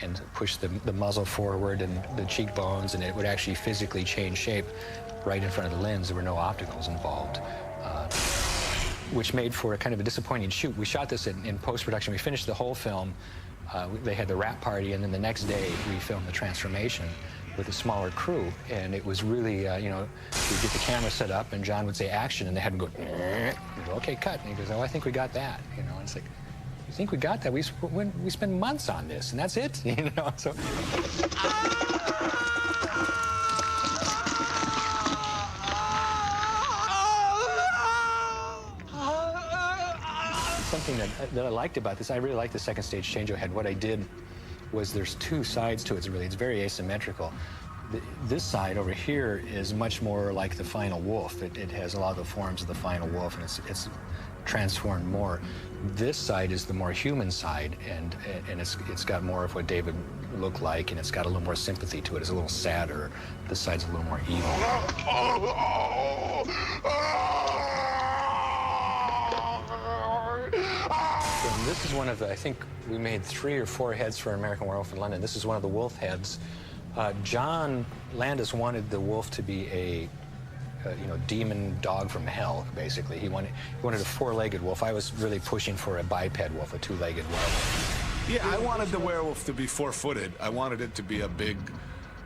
Speaker 21: and push the muzzle forward and the cheekbones, and it would actually physically change shape right in front of the lens. There were no opticals involved, which made for a kind of a disappointing shoot. We shot this in post-production. We finished the whole film. They had the wrap party, and then the next day we filmed the transformation with a smaller crew, and it was really, you know, we'd get the camera set up, and John would say action, and they had to go, okay, cut. And he goes, oh, I think we got that, you know. And it's like, you think we got that? We spend months on this, and that's it, you know. So. Something that I liked about this, I really liked the second stage change-o head. What I did was there's 2 sides to it. It's very asymmetrical. This side over here is much more like the final wolf. It has a lot of the forms of the final wolf, and it's transformed more. This side is the more human side, and it's got more of what David looked like, and it's got a little more sympathy to it. It's a little sadder. This side's a little more evil. And this is one of the, I think we made 3 or 4 heads for American Werewolf in London. This is one of the wolf heads. John Landis wanted the wolf to be a you know, demon dog from hell, basically. He wanted a 4-legged wolf. I was really pushing for a biped wolf, a 2-legged werewolf.
Speaker 7: Yeah, I wanted the werewolf to be 4-footed. I wanted it to be a big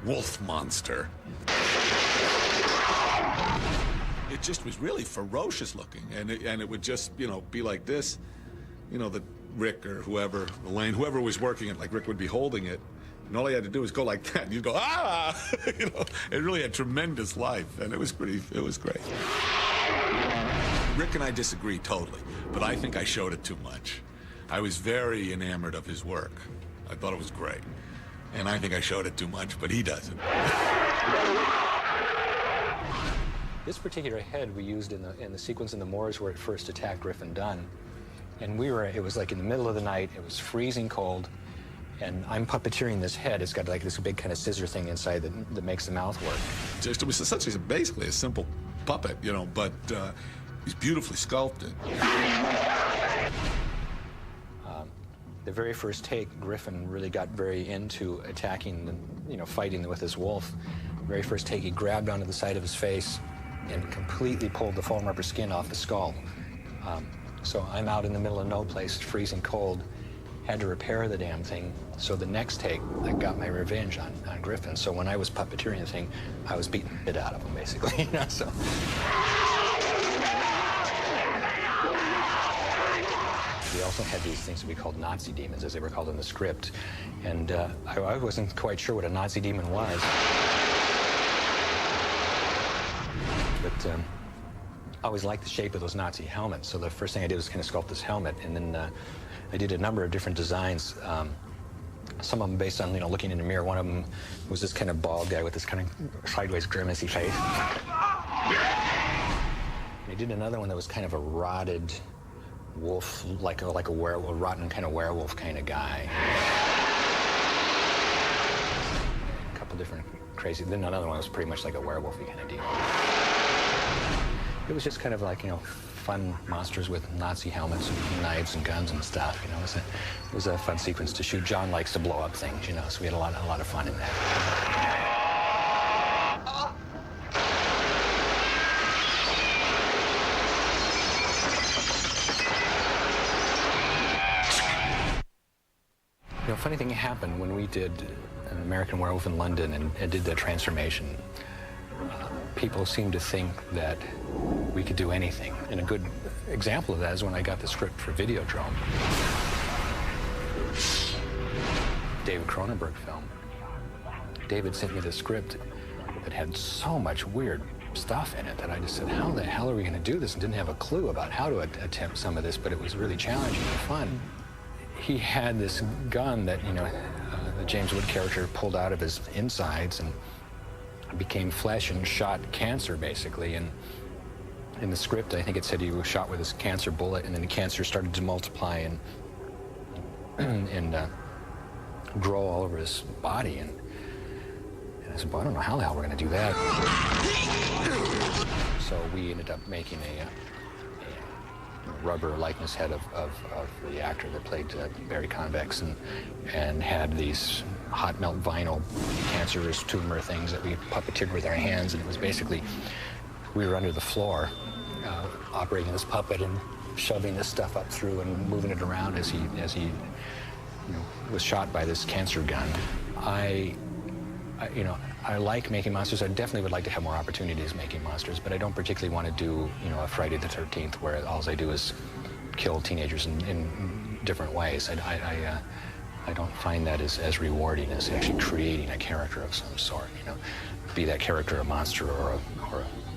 Speaker 7: wolf monster. it just was really ferocious looking, and it would just, you know, be like this, you know, the Rick or whoever, Elaine, whoever was working it, like Rick would be holding it, and all he had to do was go like that, and you'd go, ah! You know, it really had tremendous life, and it was great. Rick and I disagree totally, but I think I showed it too much. I was very enamored of his work. I thought it was great. And I think I showed it too much, but he doesn't.
Speaker 21: This particular head we used in the sequence in the moors where it first attacked Griffin Dunn. And it was like in the middle of the night, it was freezing cold, and I'm puppeteering this head. It's got like this big kind of scissor thing inside that makes the mouth work.
Speaker 7: It was essentially basically a simple puppet, you know, but he's beautifully sculpted.
Speaker 21: The very first take, Griffin really got very into attacking, you know, fighting with his wolf. The very first take, he grabbed onto the side of his face and completely pulled the foam rubber skin off the skull. So I'm out in the middle of no place, freezing cold, had to repair the damn thing. So the next take, I got my revenge on Griffin. So when I was puppeteering the thing, I was beating the shit out of him, basically, you know, so. We also had these things that we called Nazi demons, as they were called in the script. And I wasn't quite sure what a Nazi demon was. But I always liked the shape of those Nazi helmets. So the first thing I did was kind of sculpt this helmet. And then I did a number of different designs. Some of them based on, you know, looking in the mirror. One of them was this kind of bald guy with this kind of sideways grimacy face. I did another one that was kind of a rotted wolf, like a werewolf, a rotten kind of werewolf kind of guy. A couple different crazy. Then another one was pretty much like a werewolfy kind of deal. It was just kind of like, you know, fun monsters with Nazi helmets and knives and guns and stuff. You know, it was a fun sequence to shoot. John likes to blow up things, you know, so we had a lot of fun in that. You know, funny thing happened when we did An American Werewolf in London and did the transformation. People seemed to think that we could do anything. And a good example of that is when I got the script for Videodrome. David Cronenberg film. David sent me the script that had so much weird stuff in it that I just said, how the hell are we going to do this? And didn't have a clue about how to attempt some of this, but it was really challenging and fun. He had this gun that, you know, the James Wood character pulled out of his insides and became flesh and shot cancer, basically. And in the script, I think it said he was shot with this cancer bullet, and then the cancer started to multiply and grow all over his body. And I said, well, I don't know how the hell we're going to do that. So we ended up making a rubber likeness head of the actor that played Barry Convex, and had these hot melt vinyl cancerous tumor things that we puppeteered with our hands. And it was basically, we were under the floor operating this puppet and shoving this stuff up through and moving it around as he you know, was shot by this cancer gun. I like making monsters. I definitely would like to have more opportunities making monsters, but I don't particularly want to do, you know, a Friday the 13th where all I do is kill teenagers in different ways. I don't find that as rewarding as actually creating a character of some sort, you know, be that character a monster or a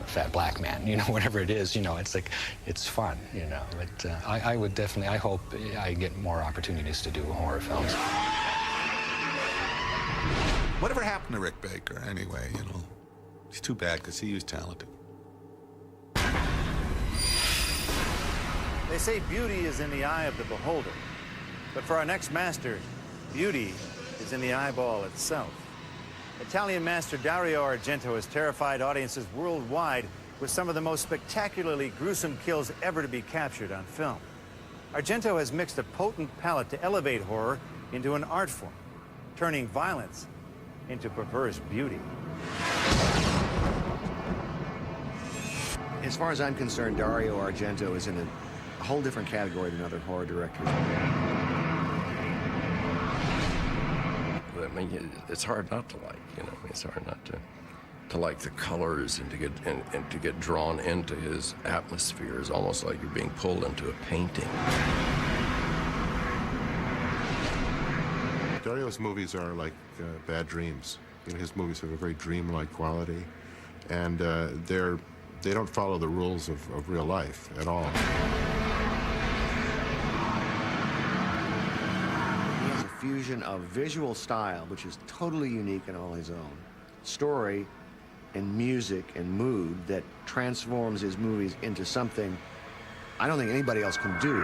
Speaker 21: fat black man, you know, whatever it is, you know, it's like, it's fun, you know. But I would definitely, I hope I get more opportunities to do horror films.
Speaker 7: Whatever happened to Rick Baker, anyway, you know? It's too bad, because he was talented.
Speaker 9: They say beauty is in the eye of the beholder. But for our next master, beauty is in the eyeball itself. Italian master Dario Argento has terrified audiences worldwide with some of the most spectacularly gruesome kills ever to be captured on film. Argento has mixed a potent palette to elevate horror into an art form, turning violence into perverse beauty.
Speaker 14: As far as I'm concerned, Dario Argento is in a whole different category than other horror directors.
Speaker 5: I mean, it's hard not to like, you know, it's hard not to. to like the colors and to get drawn into his atmosphere is almost like you're being pulled into a painting.
Speaker 4: Dario's movies are like bad dreams. You know, his movies have a very dreamlike quality, and they don't follow the rules of real life at all.
Speaker 14: He has a fusion of visual style, which is totally unique and all his own, story and music and mood that transforms his movies into something I don't think anybody else can do.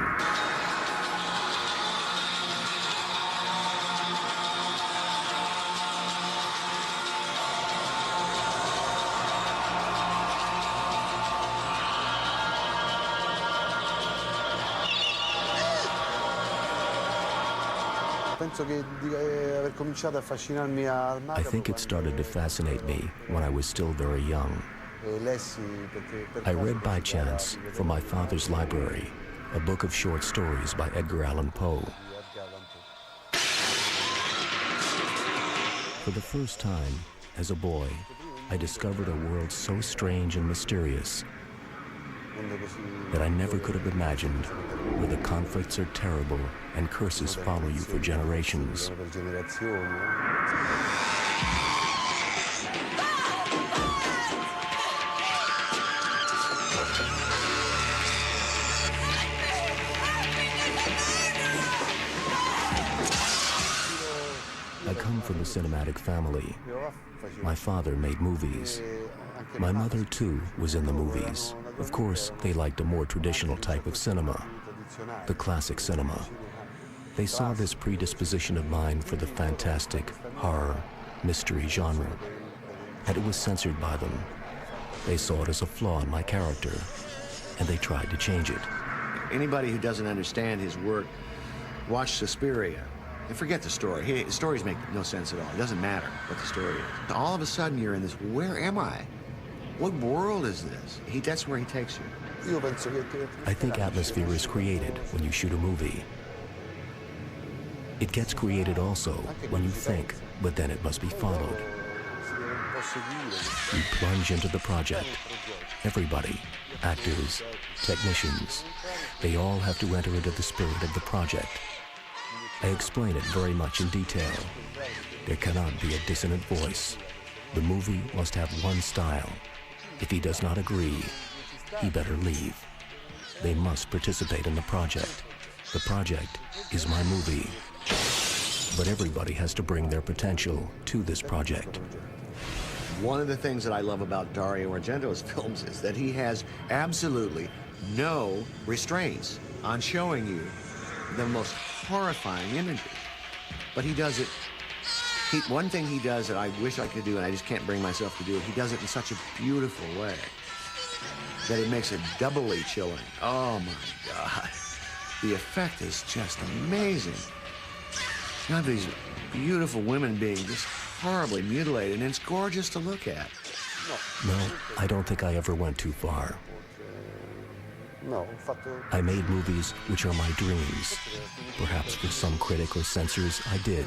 Speaker 10: I think it started to fascinate me when I was still very young. I read by chance from my father's library a book of short stories by Edgar Allan Poe. For the first time, as a boy, I discovered a world so strange and mysterious that I never could have imagined, where the conflicts are terrible and curses follow you for generations. I come from a cinematic family. My father made movies. My mother, too, was in the movies. Of course, they liked a more traditional type of cinema, the classic cinema. They saw this predisposition of mine for the fantastic, horror, mystery genre, and it was censored by them. They saw it as a flaw in my character, and they tried to change it.
Speaker 14: Anybody who doesn't understand his work, watch Suspiria. And forget the story. His stories make no sense at all. It doesn't matter what the story is. All of a sudden, you're in this, where am I? What world is this? That's where he takes you.
Speaker 10: I think atmosphere is created when you shoot a movie. It gets created also when you think, but then it must be followed. You plunge into the project. Everybody, actors, technicians, they all have to enter into the spirit of the project. I explain it very much in detail. There cannot be a dissonant voice. The movie must have one style. If he does not agree, he better leave. They must participate in the project. The project is my movie. But everybody has to bring their potential to this project.
Speaker 14: One of the things that I love about Dario Argento's films is that he has absolutely no restraints on showing you the most horrifying images. But he does it. One thing he does that I wish I could do, and I just can't bring myself to do it, he does it in such a beautiful way that it makes it doubly chilling. Oh my God. The effect is just amazing. You have these beautiful women being just horribly mutilated, and it's gorgeous to look at.
Speaker 10: No, I don't think I ever went too far. I made movies which are my dreams. Perhaps for some critic or censors, I did.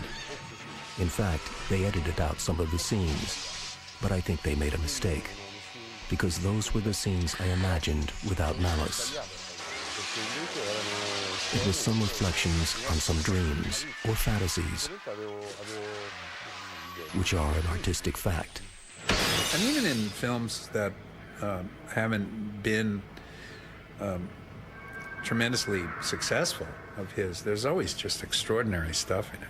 Speaker 10: In fact, they edited out some of the scenes, but I think they made a mistake, because those were the scenes I imagined without malice. It was some reflections on some dreams or fantasies, which are an artistic fact.
Speaker 3: And even in films that haven't been tremendously successful of his, there's always just extraordinary stuff in it.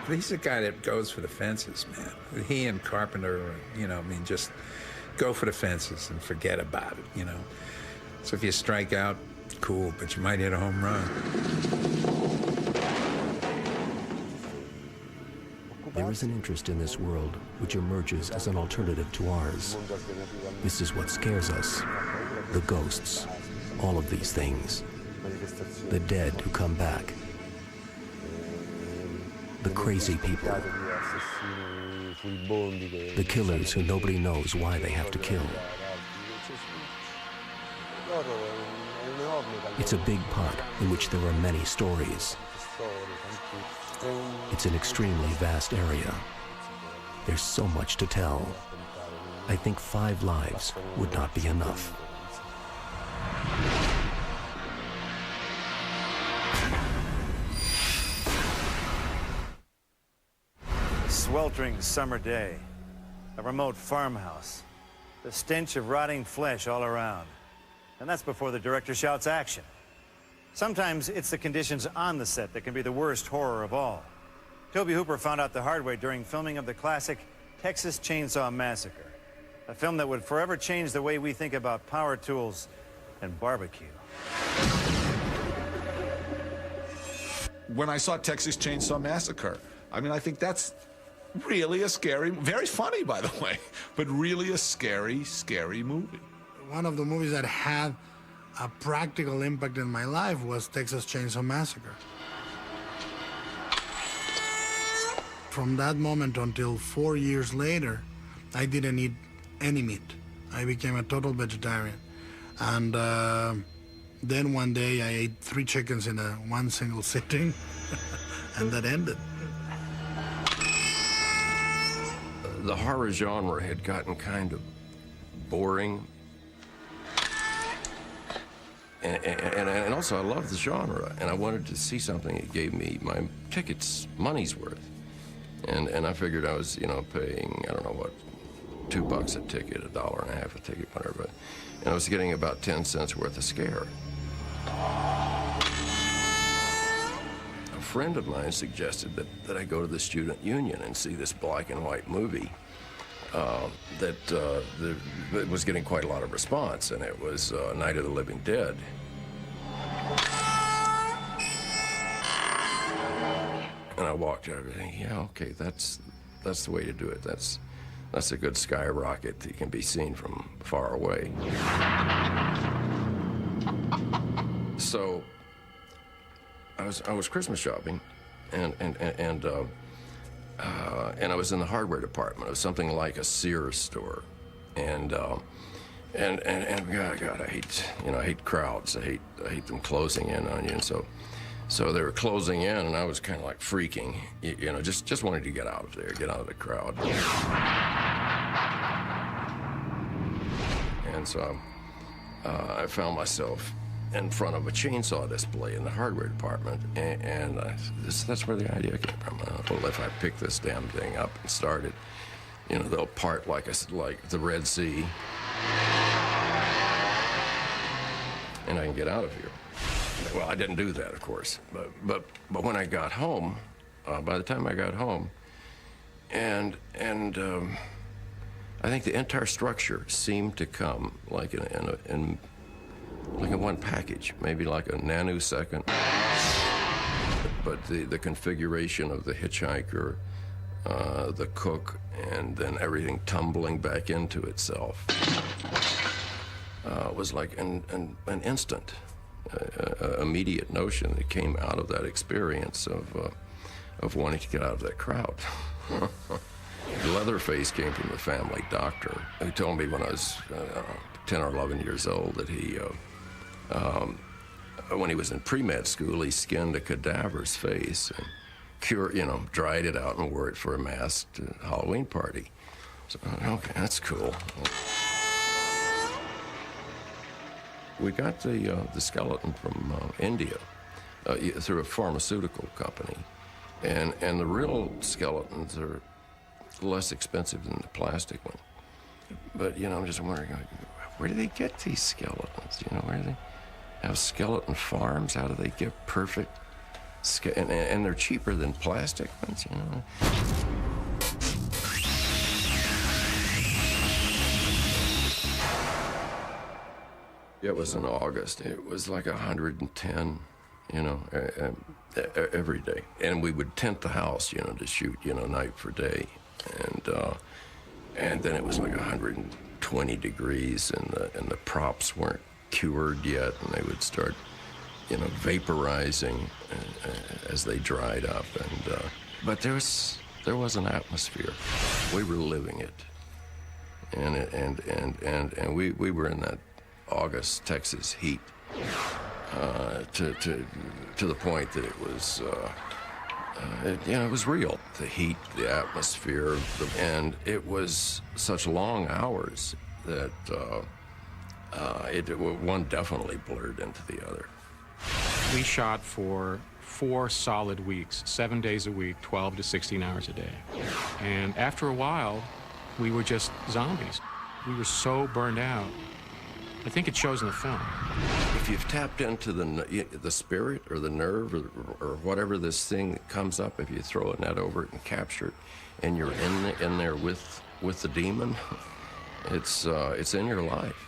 Speaker 3: He's a guy that goes for the fences, man. He and Carpenter, just go for the fences and forget about it, So if you strike out, cool, but you might hit a home run.
Speaker 10: There is an interest in this world which emerges as an alternative to ours. This is what scares us. The ghosts, all of these things. The dead who come back. The crazy people. The killers who nobody knows why they have to kill. It's a big pot in which there are many stories. It's an extremely vast area. There's so much to tell. I think 5 lives would not be enough.
Speaker 9: Sweltering summer day, a remote farmhouse, the stench of rotting flesh all around. And that's before the director shouts action. Sometimes it's the conditions on the set that can be the worst horror of all. Tobe Hooper found out the hard way during filming of the classic Texas Chainsaw Massacre, a film that would forever change the way we think about power tools and barbecue.
Speaker 7: When I saw Texas Chainsaw Massacre, I mean, I think that's really a scary, very funny, by the way, but really a scary, scary movie.
Speaker 11: One of the movies that had a practical impact in my life was Texas Chainsaw Massacre. From that moment until 4 years later, I didn't eat any meat. I became a total vegetarian. And then one day I ate 3 chickens in one single sitting, and that ended.
Speaker 5: The horror genre had gotten kind of boring. And also, I loved the genre, and I wanted to see something that gave me my tickets money's worth. And I figured I was, paying, I don't know what, $2 a ticket, $1.50 a ticket, whatever. And I was getting about 10 cents worth of scare. A friend of mine suggested that I go to the student union and see this black and white movie that was getting quite a lot of response, and it was Night of the Living Dead. And I walked over thinking, yeah, okay, that's the way to do it. That's a good skyrocket that can be seen from far away. So I was Christmas shopping, and I was in the hardware department of something like a Sears store, and God, I hate crowds. I hate them closing in on you, and so they were closing in, and I was kind of like freaking, just wanted to get out of there, get out of the crowd. And so I found myself in front of a chainsaw display in the hardware department, and that's where the idea came from. Well, if I pick this damn thing up and start it, they'll part like the Red Sea, and I can get out of here. Well, I didn't do that, of course, but when I got home, by the time I got home, and I think the entire structure seemed to come like in one package, maybe like a nanosecond. But the configuration of the hitchhiker, the cook, and then everything tumbling back into itself was like an instant, immediate notion that came out of that experience of wanting to get out of that crowd. Leatherface came from the family doctor, who told me when I was 10 or 11 years old that he, when he was in pre-med school, he skinned a cadaver's face and dried it out and wore it for a masked Halloween party. So, okay, that's cool. We got the skeleton from India through a pharmaceutical company, and the real skeletons are less expensive than the plastic one. But I'm just wondering, where do they get these skeletons? Where do they have skeleton farms? How do they get perfect and they're cheaper than plastic ones? It was in August. It was like 110 you know, every day. And we would tent the house, you know, to shoot, you know, night for day. And then it was like 120 degrees, and the props weren't cured yet, and they would start, you know, vaporizing as they dried up. And but there was an atmosphere. We were living it, and we were in that August Texas heat to the point that it was. It was real. The heat, the atmosphere, and it was such long hours that one definitely blurred into the other.
Speaker 13: We shot for 4 solid weeks, 7 days a week, 12 to 16 hours a day. And after a while, we were just zombies. We were so burned out. I think it shows in the film.
Speaker 5: If you've tapped into the spirit or the nerve or whatever this thing that comes up, if you throw a net over it and capture it, and you're in there with the demon, it's in your life,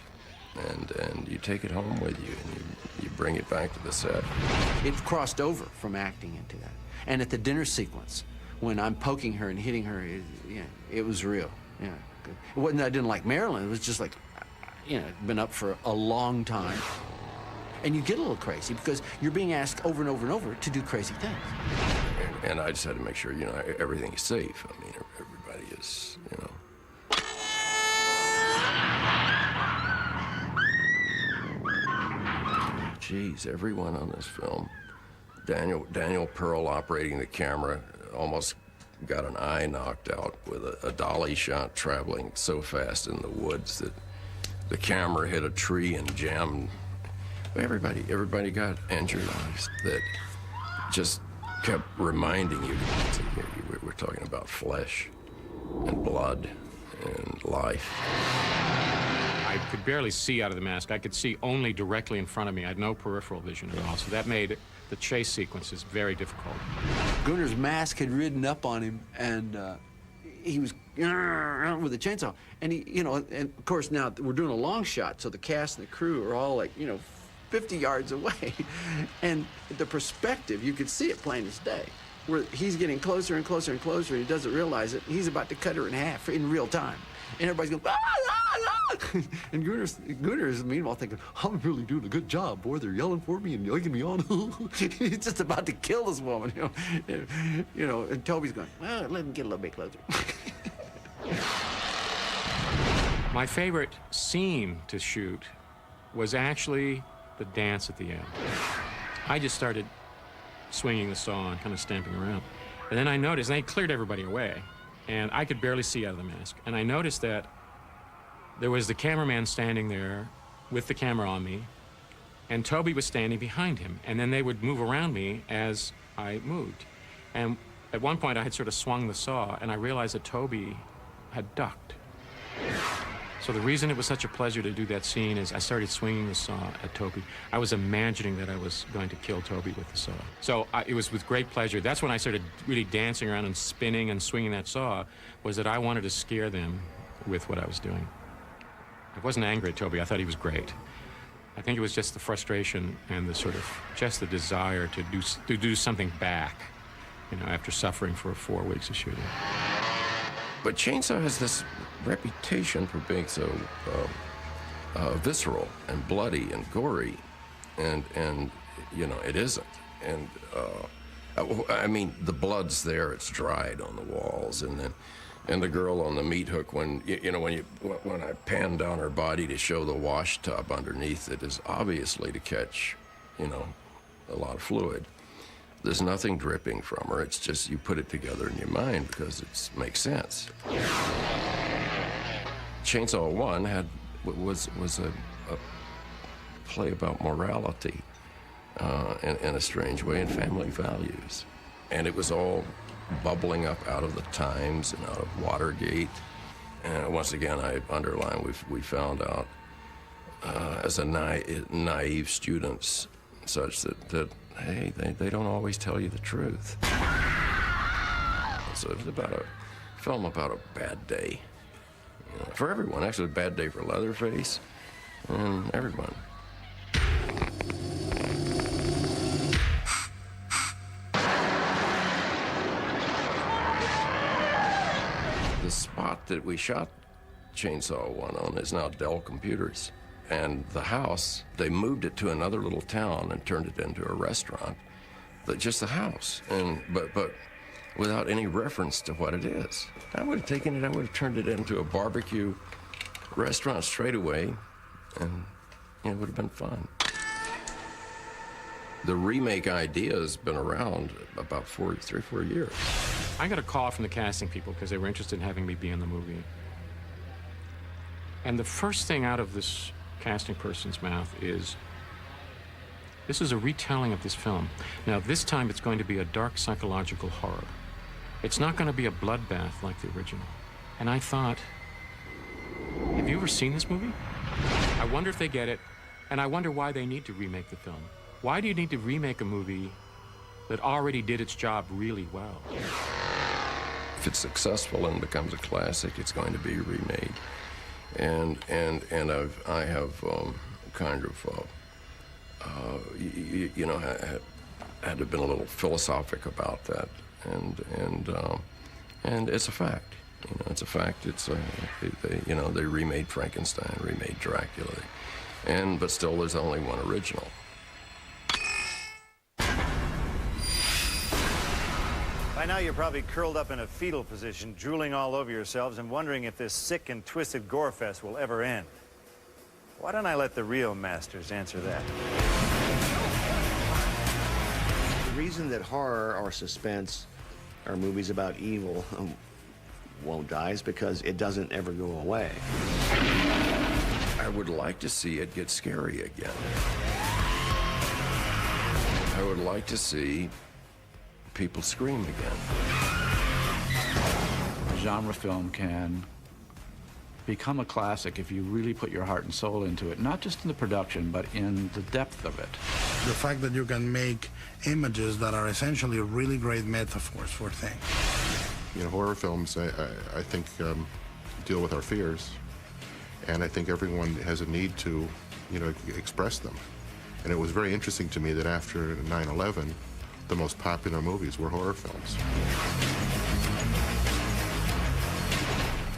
Speaker 5: and you take it home with you, and you bring it back to the set.
Speaker 1: It crossed over from acting into that. And at the dinner sequence, when I'm poking her and hitting her, it was real. Yeah, it wasn't that I didn't like Marilyn. It was just like, been up for a long time. And you get a little crazy because you're being asked over and over and over to do crazy things.
Speaker 5: And I just had to make sure, everything is safe. I mean, everybody is, Geez, everyone on this film. Daniel Pearl operating the camera almost got an eye knocked out with a dolly shot traveling so fast in the woods that the camera hit a tree and jammed. Everybody got injured. That just kept reminding you, we're talking about flesh and blood and life.
Speaker 13: I could barely see out of the mask. I could see only directly in front of me. I had no peripheral vision at all, so that made the chase sequences very difficult.
Speaker 1: Gunner's mask had ridden up on him, and he was with a chainsaw. And and of course now we're doing a long shot, so the cast and the crew are all like, 50 yards away. And the perspective, you could see it plain as day, where he's getting closer and closer and closer, and he doesn't realize it. He's about to cut her in half in real time. And everybody's going, ah, ah, ah. And Gunnar is meanwhile thinking, I'm really doing a good job, boy. They're yelling for me and egging me on. He's just about to kill this woman, And Toby's going, well, let him get a little bit closer.
Speaker 13: My favorite scene to shoot was actually the dance at the end. I just started swinging the saw and kind of stamping around. And then I noticed, and they cleared everybody away, and I could barely see out of the mask. And I noticed that there was the cameraman standing there with the camera on me, and Toby was standing behind him. And then they would move around me as I moved. And at one point, I had sort of swung the saw, and I realized that Toby had ducked. So the reason it was such a pleasure to do that scene is I started swinging the saw at Toby. I was imagining that I was going to kill Toby with the saw. So it was with great pleasure. That's when I started really dancing around and spinning and swinging that saw, was that I wanted to scare them with what I was doing. I wasn't angry at Toby. I thought he was great. I think it was just the frustration and the sort of just the desire to do something back, after suffering for 4 weeks of shooting.
Speaker 5: But Chainsaw has this reputation for being so visceral and bloody and gory, and it isn't. And I mean, the blood's there; it's dried on the walls, and the girl on the meat hook. When I pan down her body to show the wash tub underneath it is obviously to catch, a lot of fluid. There's nothing dripping from her. It's just you put it together in your mind because it makes sense. Chainsaw 1 was a play about morality in a strange way and family values. And it was all bubbling up out of the Times and out of Watergate. And once again, I underline, we found out as a naive students such that hey, they don't always tell you the truth. So it's about a film about a bad day. For everyone, actually a bad day for Leatherface and everyone. lot that we shot Chainsaw 1 on is now Dell Computers. And the house, they moved it to another little town and turned it into a restaurant. Just the house, but without any reference to what it is. I would have taken it, I would have turned it into a barbecue restaurant straight away, and it would have been fun. The remake idea has been around about 3 or 4 years.
Speaker 13: I got a call from the casting people because they were interested in having me be in the movie. And the first thing out of this casting person's mouth is, this is a retelling of this film. Now, this time it's going to be a dark psychological horror. It's not going to be a bloodbath like the original. And I thought, have you ever seen this movie? I wonder if they get it, and I wonder why they need to remake the film. Why do you need to remake a movie that already did its job really well?
Speaker 5: If it's successful and becomes a classic, it's going to be remade. And I have kind of you know, had to have been a little philosophic about that, and it's a fact. You know, it's a fact. It's they remade Frankenstein, remade Dracula, but still there's only one original.
Speaker 9: By now, you're probably curled up in a fetal position, drooling all over yourselves and wondering if this sick and twisted gore fest will ever end. Why don't I let the real masters answer that?
Speaker 14: The reason that horror or suspense or movies about evil won't die is because it doesn't ever go away.
Speaker 5: I would like to see it get scary again. I would like to see people scream again.
Speaker 2: A genre film can become a classic if you really put your heart and soul into it, not just in the production, but in the depth of it.
Speaker 11: The fact that you can make images that are essentially really great metaphors for things.
Speaker 4: You know, horror films, I think, deal with our fears, and I think everyone has a need to, you know, express them. And it was very interesting to me that after 9/11, the most popular movies were horror films.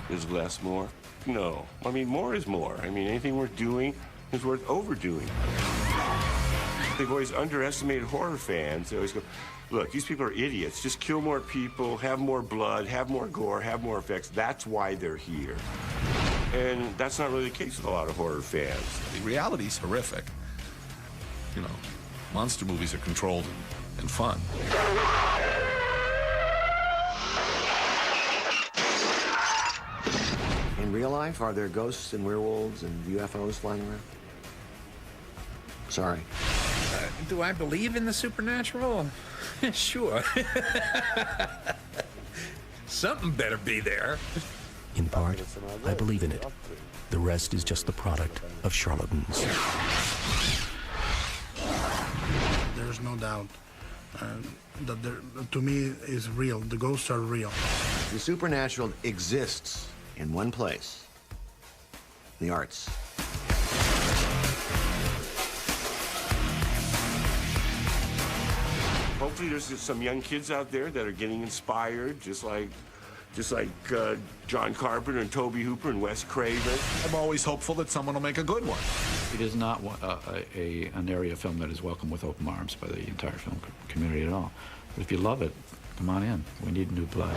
Speaker 6: Is less more? No. I mean, more is more. I mean, anything worth doing is worth overdoing. They've always underestimated horror fans. They always go, look, these people are idiots. Just kill more people, have more blood, have more gore, have more effects. That's why they're here. And that's not really the case with a lot of horror fans.
Speaker 7: The reality's horrific. You know, monster movies are controlled and fun.
Speaker 14: In real life, are there ghosts and werewolves and UFOs flying around? Sorry.
Speaker 3: Do I believe in the supernatural? Sure. Something better be there.
Speaker 10: In part, I believe in it. The rest is just the product of charlatans.
Speaker 11: There's no doubt that to me is real. The ghosts are real.
Speaker 14: The supernatural exists in one place, the arts.
Speaker 6: Hopefully there's some young kids out there that are getting inspired, just like John Carpenter and Tobe Hooper and Wes Craven.
Speaker 7: I'm always hopeful that someone will make a good one.
Speaker 2: It is not an area of film that is welcome with open arms by the entire film community at all. But if you love it, come on in. We need new blood.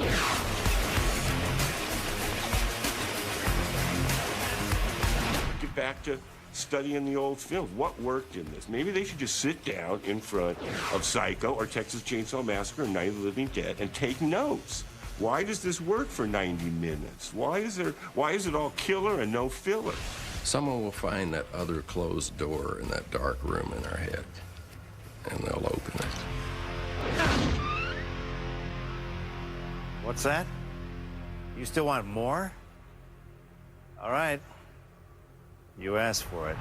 Speaker 6: Get back to studying the old films. What worked in this? Maybe they should just sit down in front of Psycho or Texas Chainsaw Massacre or Night of the Living Dead and take notes. Why does this work for 90 minutes? Why is it all killer and no filler?
Speaker 5: Someone will find that other closed door in that dark room in our head, and they'll open it.
Speaker 9: What's that? You still want more? All right. You asked for it.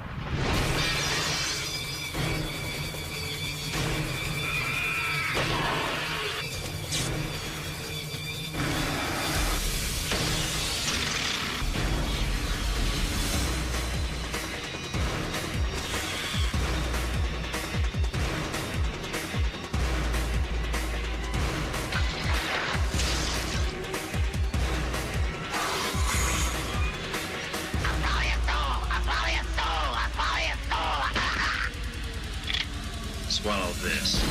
Speaker 12: swallow this.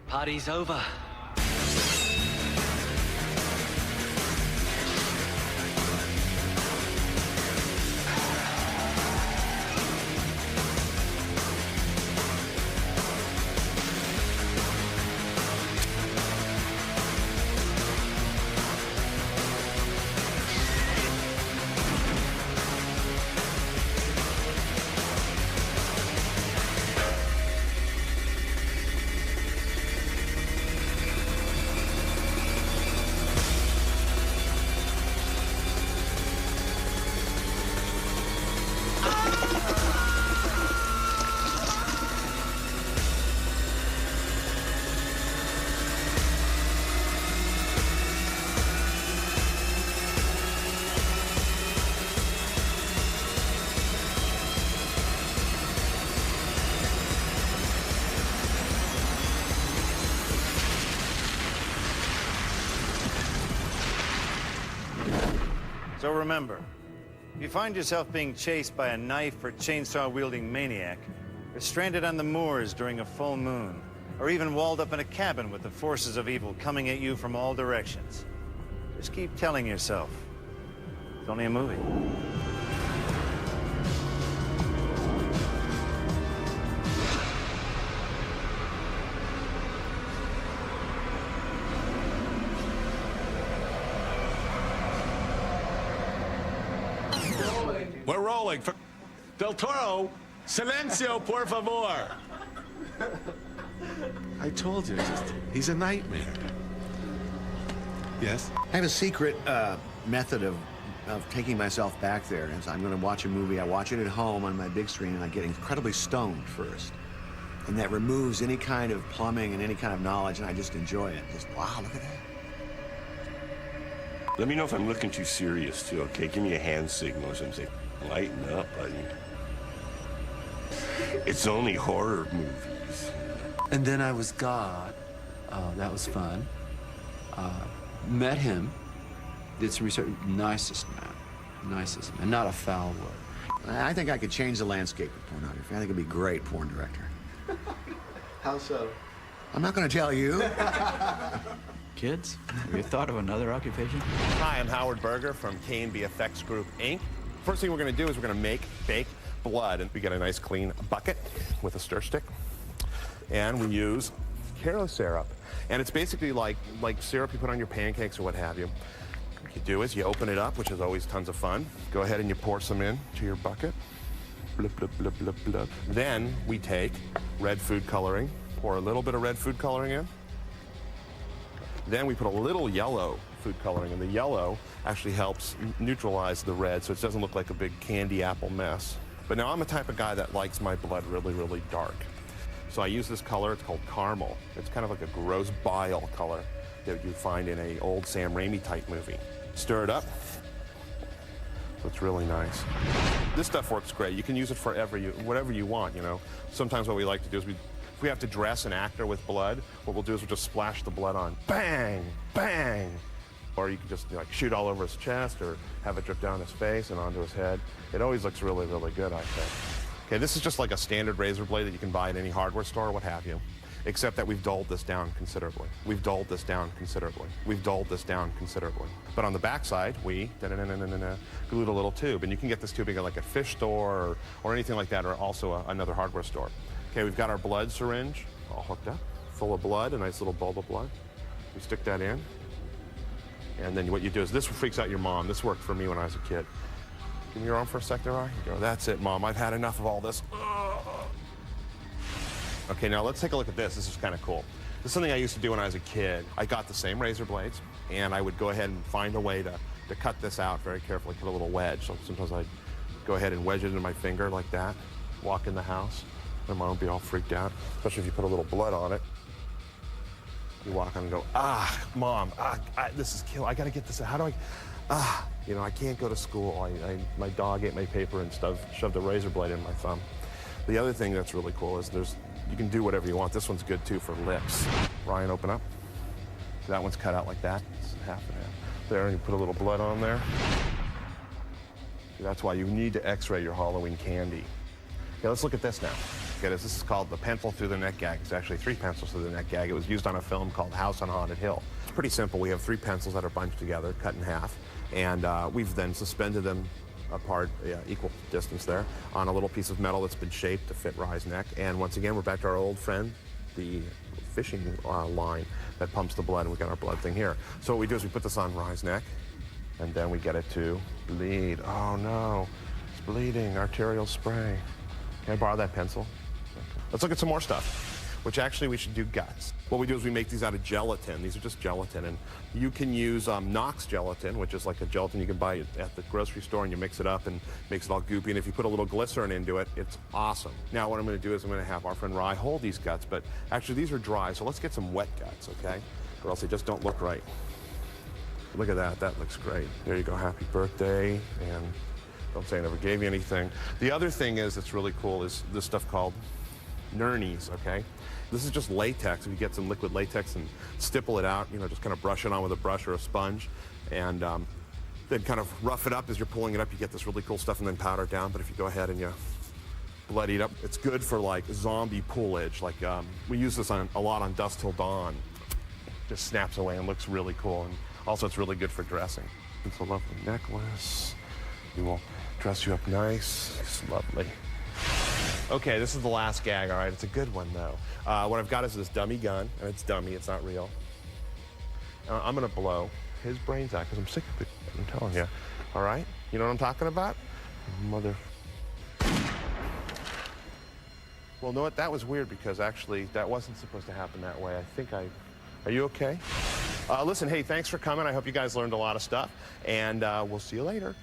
Speaker 22: Party's over.
Speaker 9: So remember, if you find yourself being chased by a knife or chainsaw-wielding maniac, or stranded on the moors during a full moon, or even walled up in a cabin with the forces of evil coming at you from all directions, just keep telling yourself, it's only a movie.
Speaker 7: We're rolling. Del Toro, silencio, por favor. I told you, he's a nightmare. Yes?
Speaker 14: I have a secret method of taking myself back there. As I'm going to watch a movie, I watch it at home on my big screen, and I get incredibly stoned first. And that removes any kind of plumbing and any kind of knowledge, and I just enjoy it. Just, wow, look at that.
Speaker 6: Let me know if I'm looking too serious, too, okay? Give me a hand signal or something. Lighten up, buddy. It's only horror movies.
Speaker 1: And then I was God. That was fun. Met him. Did some research. Nicest man. Not a foul word.
Speaker 14: I think I could change the landscape of pornography. I think I'd be a great porn director.
Speaker 1: How so?
Speaker 14: I'm not going to tell you.
Speaker 2: Kids, have you thought of another occupation?
Speaker 23: Hi, I'm Howard Berger from K&B Effects Group, Inc. First thing we're going to do is we're going to bake blood. And we get a nice clean bucket with a stir stick. And we use Caro syrup. And it's basically like syrup you put on your pancakes or what have you. What you do is you open it up, which is always tons of fun. Go ahead and you pour some in to your bucket. Blub, blub, blub, blub, blub. Then we take red food coloring, pour a little bit of red food coloring in. Then we put a little yellow food coloring, and the yellow actually helps neutralize the red so it doesn't look like a big candy apple mess. But now I'm the type of guy that likes my blood really, really dark. So I use this color, it's called caramel. It's kind of like a gross bile color that you find in an old Sam Raimi type movie. Stir it up. So it's really nice. This stuff works great. You can use it for whatever you want, you know. Sometimes what we like to do is if we have to dress an actor with blood, what we'll do is we'll just splash the blood on. Bang, bang. Or you can just like shoot all over his chest or have it drip down his face and onto his head. It always looks really, really good, I think. Okay, this is just like a standard razor blade that you can buy at any hardware store or what have you, except that we've dulled this down considerably. We've dulled this down considerably. We've dulled this down considerably. But on the backside, we glued a little tube, and you can get this tubing at like a fish store or anything like that, or also another hardware store. Okay, we've got our blood syringe all hooked up, full of blood, a nice little bulb of blood. We stick that in. And then what you do is, this freaks out your mom. This worked for me when I was a kid. Give me your arm for a sec there, Eye. You go, that's it, Mom. I've had enough of all this. Okay, now let's take a look at this. This is kind of cool. This is something I used to do when I was a kid. I got the same razor blades, and I would go ahead and find a way to cut this out very carefully, cut a little wedge. So sometimes I'd go ahead and wedge it into my finger like that, walk in the house. My mom would be all freaked out, especially if you put a little blood on it. You walk on and go, Mom, this is kill. I gotta get this. How do I, you know, I can't go to school. My dog ate my paper and shoved a razor blade in my thumb. The other thing that's really cool is you can do whatever you want. This one's good too for lips. Ryan, open up. That one's cut out like that. It's half and half. There, and you put a little blood on there. That's why you need to x-ray your Halloween candy. Okay, let's look at this now. Okay, this is called the pencil through the neck gag. It's actually 3 pencils through the neck gag. It was used on a film called House on Haunted Hill. It's pretty simple. We have 3 pencils that are bunched together, cut in half, and we've then suspended them apart, equal distance there, on a little piece of metal that's been shaped to fit Rye's neck. And once again, we're back to our old friend, the fishing line that pumps the blood, and we got our blood thing here. So what we do is we put this on Rye's neck, and then we get it to bleed. Oh no, it's bleeding, arterial spray. Can I borrow that pencil? Let's look at some more stuff, which actually we should do guts. What we do is we make these out of gelatin. These are just gelatin, and you can use Knox gelatin, which is like a gelatin you can buy at the grocery store, and you mix it up and makes it all goopy, and if you put a little glycerin into it, it's awesome. Now what I'm gonna do is I'm gonna have our friend Rye hold these guts, but actually these are dry, so let's get some wet guts, okay? Or else they just don't look right. Look at that, that looks great. There you go, happy birthday, and don't say I never gave you anything. The other thing is that's really cool is this stuff called Nernies, okay? This is just latex. If you get some liquid latex and stipple it out, you know, just kind of brush it on with a brush or a sponge, and then kind of rough it up as you're pulling it up, you get this really cool stuff, and then powder it down. But if you go ahead and you bloody it up, it's good for like zombie pullage. Like we use this a lot on Dusk Till Dawn. Just snaps away and looks really cool. And also it's really good for dressing. It's a lovely necklace. We will dress you up nice. It's lovely. Okay, this is the last gag, all right? It's a good one, though. What I've got is this dummy gun, and it's dummy, it's not real. I'm gonna blow his brains out, because I'm sick of it, I'm telling you. All right? You know what I'm talking about? Mother... Well, know what? That was weird, because actually, that wasn't supposed to happen that way. Are you okay? Listen, hey, thanks for coming. I hope you guys learned a lot of stuff, and we'll see you later.